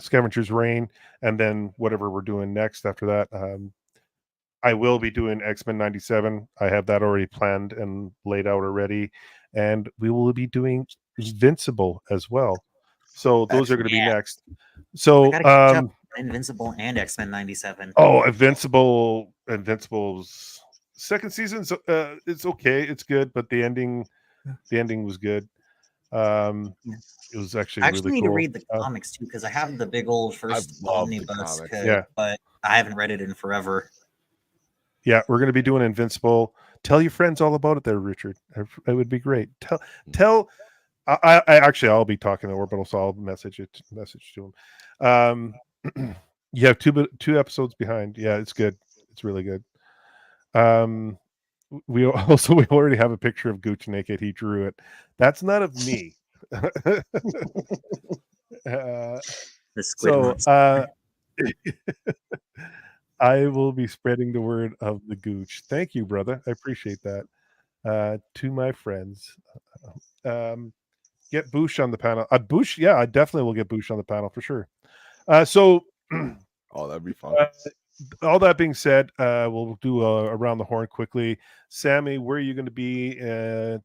Scavenger's Reign, and then whatever we're doing next after that. I will be doing X-Men 97. I have that already planned and laid out already, and we will be doing Invincible as well. So those are going to be next. So I gotta catch up on Invincible and X-Men 97. oh, Invincible's second season. It's okay, it's good, but the ending was good. It was actually I actually really need cool. to read the comics too, because I have the big old first love the omnibus, comics. Yeah. but I haven't read it in forever. Yeah, we're going to be doing Invincible. Tell your friends all about it there, Richard. It would be great. Tell. I actually, I'll be talking to Orbital, so I'll message to him. You have two episodes behind. Yeah, it's good. It's really good. We already have a picture of Gooch naked. He drew it. That's not of me. The squid So monster. I will be spreading the word of the Gooch. Thank you, brother. I appreciate that. To my friends, get Boosh on the panel. Boosh, yeah, I definitely will get Boosh on the panel for sure. So, Oh, that'd be fun. all that being said, we'll do around the horn quickly. Sammy, where are you going to be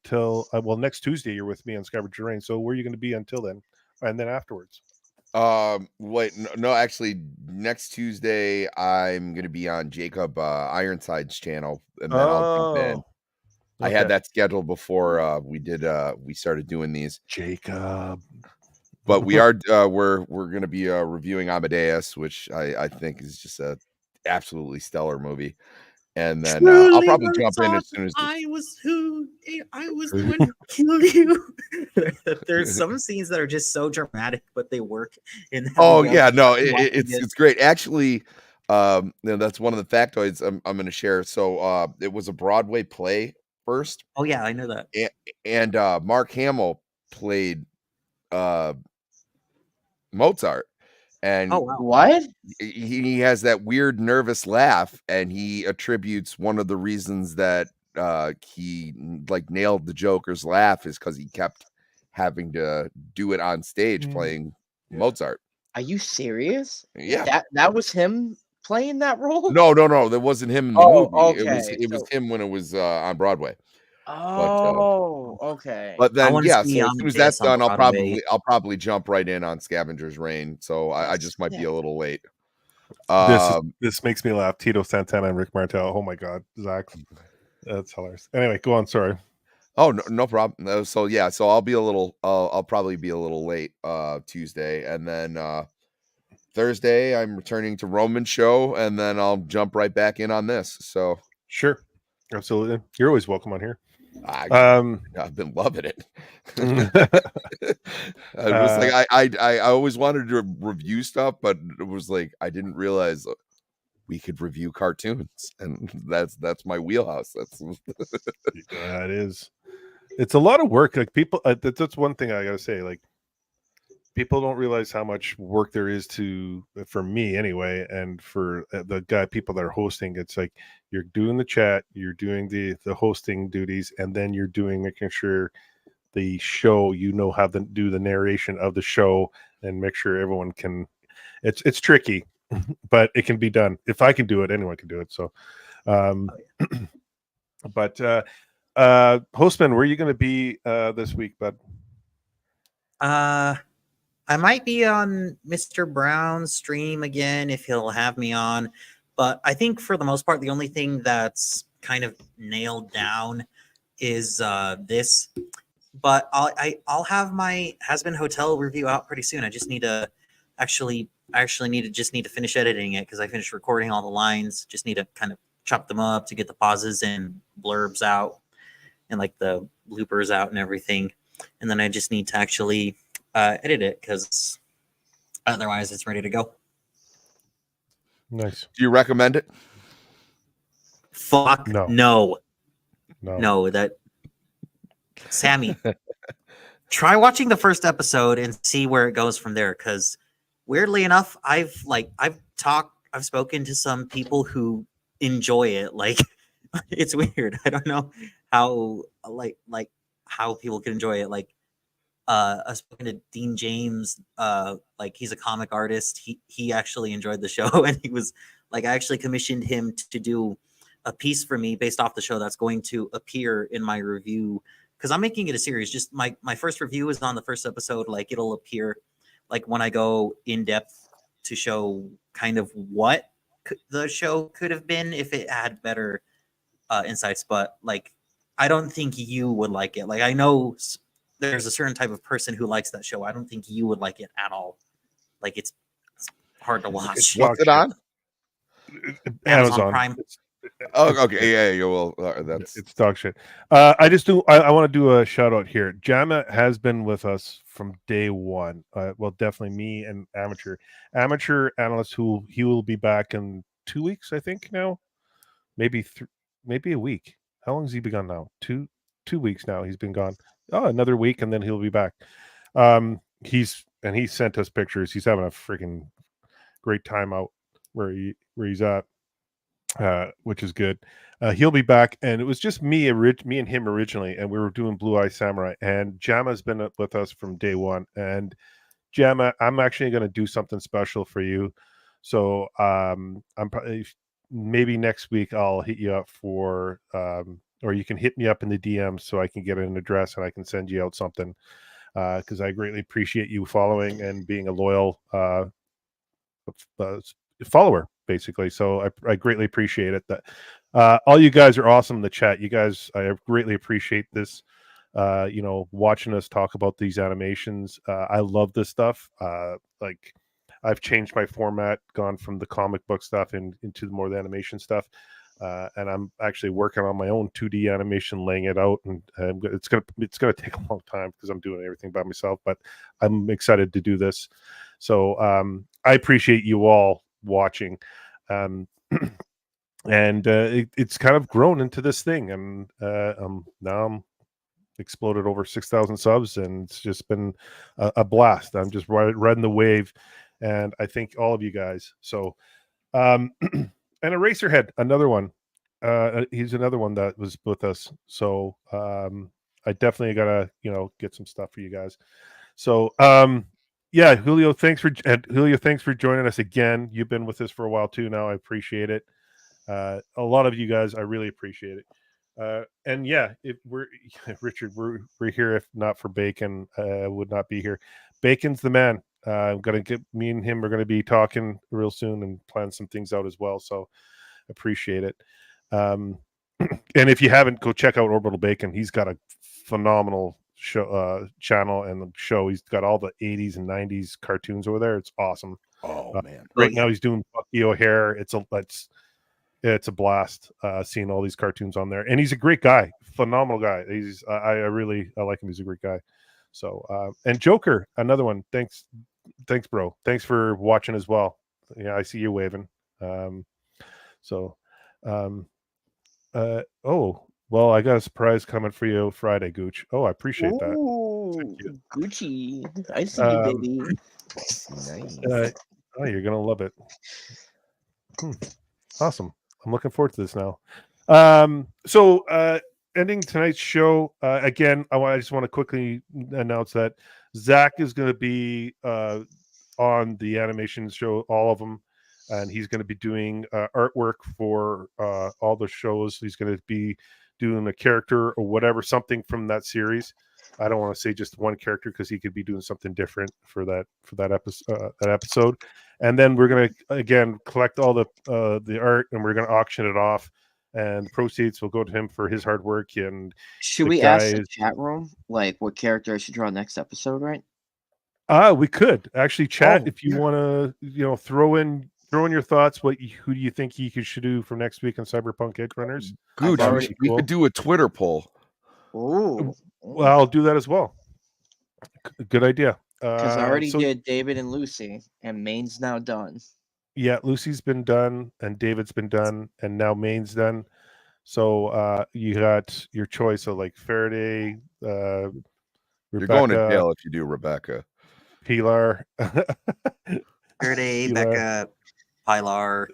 till? Well, next Tuesday you're with me on Scavenger Rain. So where are you going to be until then, and then afterwards? Wait, no, actually, next Tuesday I'm gonna be on Jacob Ironside's channel, and then I'll jump in. I had that scheduled before we started doing these. Jacob. But we are we're gonna be reviewing Amadeus, which I think is just a absolutely stellar movie. And then I'll probably jump in as soon as I was the one who killed you. There's some scenes that are just so dramatic, but they work in that oh movie. yeah, no, it's great. Actually, that's one of the factoids I'm gonna share. So it was a Broadway play first. Oh yeah, I know that. And Mark Hamill played Mozart. And Oh wow. What? he has that weird nervous laugh, and he attributes one of the reasons that he like nailed the Joker's laugh is because he kept having to do it on stage playing Mozart. Are you serious? Yeah. That was him playing that role? No, that wasn't him in the Oh, movie. okay. It was him when it was on Broadway. Oh, okay. But then wanna yeah, see so as soon as Amadeus that's on done, Broadway. I'll probably jump right in on Scavenger's Reign. So I just might be a little late. This makes me laugh. Tito Santana and Rick Martel. Oh my god, Zach. That's hilarious. Anyway, go on. Sorry. Oh no problem. So yeah, so I'll probably be a little late Tuesday, and then Thursday I'm returning to Roman's show, and then I'll jump right back in on this. So Sure, absolutely. You're always welcome on here. I've been loving it. It was like I always wanted to review stuff, but it was like I didn't realize we could review cartoons, and that's my wheelhouse. Yeah, it is. It's a lot of work. Like people, that's one thing I gotta say. Like people don't realize how much work there is for me anyway, and for the people that are hosting. It's like you're doing the chat, you're doing the hosting duties, and then you're making sure the show, how to do the narration of the show and make sure everyone can. It's tricky, but it can be done. If I can do it, anyone can do it. So, but Hostman, where are you going to be this week, bud? I might be on Mr. Brown's stream again if he'll have me on, but I think for the most part, the only thing that's kind of nailed down is this. But I'll have my Has-Been Hotel review out pretty soon. I just need to need to finish editing it because I finished recording all the lines. Just need to kind of chop them up to get the pauses and blurbs out and like the bloopers out and everything. And then I just need to actually edit it because otherwise it's ready to go. Nice. Do you recommend it? Fuck no. That Sammy, try watching the first episode and see where it goes from there, because weirdly enough, I've spoken to some people who enjoy it. Like, it's weird. I don't know how like how people can enjoy it. Like, I've spoken to Dean James. Like, he's a comic artist. He actually enjoyed the show, and he was like, I actually commissioned him to do a piece for me based off the show that's going to appear in my review, because I'm making it a series. Just my first review is on the first episode. Like, it'll appear like when I go in depth to show kind of what the show could have been if it had better insights. But like, I don't think you would like it. Like, I know there's a certain type of person who likes that show. I don't think you would like it at all. Like, it's hard to watch. What's it on? Amazon Prime. Oh, okay, yeah. Well, that's it's dog shit. I want to do a shout out here. Jama has been with us from day one. Well, definitely me and amateur analyst, who he will be back in 2 weeks, I think. Now, maybe a week. How long has he been gone now? 2 weeks now. He's been gone. Oh, another week, and then he'll be back. He sent us pictures. He's having a freaking great time out where he's at. Which is good. He'll be back, and it was just me and him originally, and we were doing Blue Eye Samurai. And Jama's been with us from day one. And Jama, I'm actually going to do something special for you. So I'm probably, maybe next week I'll hit you up for, or you can hit me up in the DM so I can get an address and I can send you out something. Because I greatly appreciate you following and being a loyal follower, basically. So I greatly appreciate it. That all you guys are awesome in the chat. You guys, I greatly appreciate this. Watching us talk about these animations. I love this stuff. Like, I've changed my format, gone from the comic book stuff into more the animation stuff. And I'm actually working on my own 2D animation, laying it out, and it's gonna take a long time because I'm doing everything by myself. But I'm excited to do this. So I appreciate you all watching, and it's kind of grown into this thing, and now I'm exploded over 6,000 subs, and it's just been a blast. I'm just riding the wave, and I thank all of you guys. So and Eraserhead, another one, he's another one that was with us. So I definitely gotta get some stuff for you guys. So yeah, Julio, thanks for joining us again. You've been with us for a while too now. I appreciate it. A lot of you guys, I really appreciate it. And yeah, if we're Richard, we're here. If not for Bacon, would not be here. Bacon's the man. I'm gonna get me and him are gonna be talking real soon and plan some things out as well. So appreciate it. And if you haven't, go check out Orbital Bacon. He's got a phenomenal show channel and show. He's got all the 80s and 90s cartoons over there. It's awesome. Oh man. Right now he's doing Bucky O'Hare. It's a blast seeing all these cartoons on there, and he's a great guy, phenomenal guy. I like him. He's a great guy. So and Joker, another one. Thanks bro. Thanks for watching as well. Yeah, I see you waving. Oh, well, I got a surprise coming for you Friday, Gooch. Oh, I appreciate that. Ooh, Gucci. I see you, baby. Nice. Oh, you're gonna love it. Awesome. I'm looking forward to this now. So ending tonight's show, again, I just want to quickly announce that Zach is going to be on the animation show, all of them, and he's going to be doing artwork for all the shows. He's going to be doing a character or whatever, something from that series. I don't want to say just one character because he could be doing something different for that episode. And then we're going to again collect all the art, and we're going to auction it off, and the proceeds will go to him for his hard work. And should we ask the chat room like what character I should draw next episode, right? We could actually chat if you want to, throw in your thoughts. Who do you think he should do for next week on Cyberpunk Edgerunners? Good. We could do a Twitter poll. Oh, well, I'll do that as well. Good idea. Because I already did David and Lucy, and Maine's now done. Yeah, Lucy's been done, and David's been done, and now Maine's done. So you got your choice of like Faraday. You're going to jail if you do Rebecca. Pilar. Verde, Pilar. Becca, Pilar.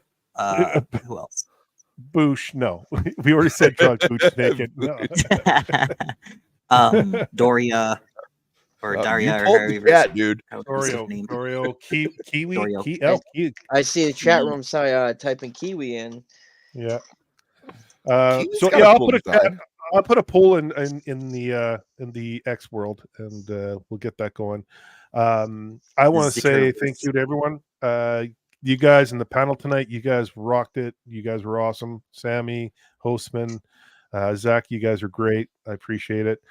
Who else? Boosh, no. We already said drug Boosh naked. No. Doria or Daria You or pulled however the you cat, dude. Dorio, Kiwi, Dorio. Kiwi. I see the chat room typing Kiwi in. Yeah. Kiwi's So got yeah, a I'll cool put a design. I'll put a poll in the X world, and we'll get that going. I want to say thank you to everyone. You guys in the panel tonight, you guys rocked it. You guys were awesome. Sammy, Hostman, Zach, you guys are great. I appreciate it.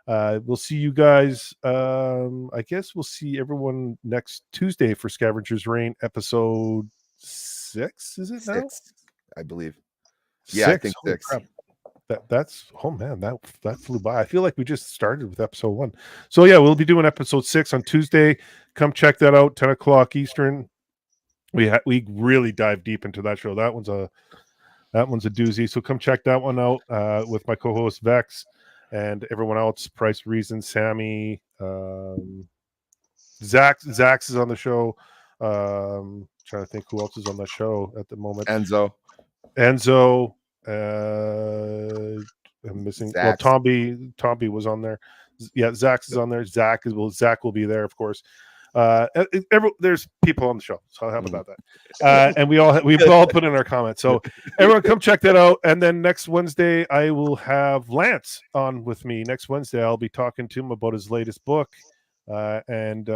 We'll see you guys. I guess we'll see everyone next Tuesday for Scavenger's Reign episode 6. Is it now? 6, I believe. Yeah, I think Holy 6. crap. That's oh man, that flew by. I feel like we just started with episode 1. So yeah, we'll be doing episode 6 on Tuesday. Come check that out, 10 o'clock Eastern. We really dive deep into that show. That one's a doozy. So come check that one out with my co-host Vex and everyone else. Price Reason, Sammy, Zach is on the show. Trying to think who else is on the show at the moment. Enzo. I'm missing. Zach's. Well, Tombi was on there. Yeah, Zach's is on there. Zach will be there, of course. There's people on the show, so how about that? And we've all put in our comments. So everyone, come check that out. And then next Wednesday, I will have Lance on with me. Next Wednesday, I'll be talking to him about his latest book, and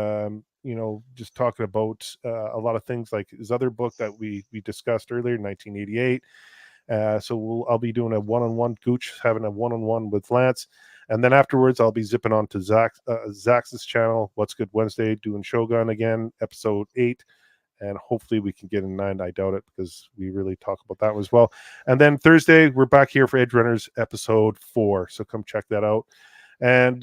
just talking about a lot of things like his other book that we discussed earlier, 1988. So I'll be doing a one-on-one. Gooch having a one-on-one with Lance. And then afterwards, I'll be zipping on to Zach's channel, What's Good Wednesday, doing Shogun again, episode 8. And hopefully we can get a 9. I doubt it, because we really talk about that as well. And then Thursday, we're back here for Edgerunners episode 4. So come check that out. And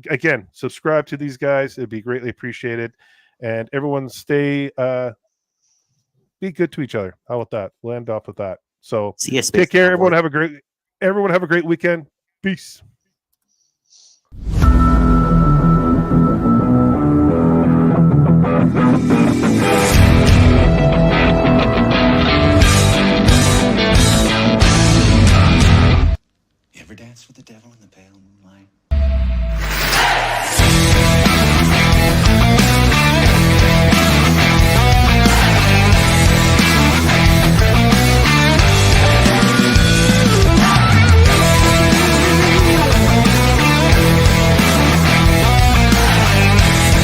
again, subscribe to these guys. It'd be greatly appreciated. And everyone be good to each other. How about that? We'll end off with that. So take care, everyone. Have a great weekend. Peace. You ever dance with the devil in the pale moonlight?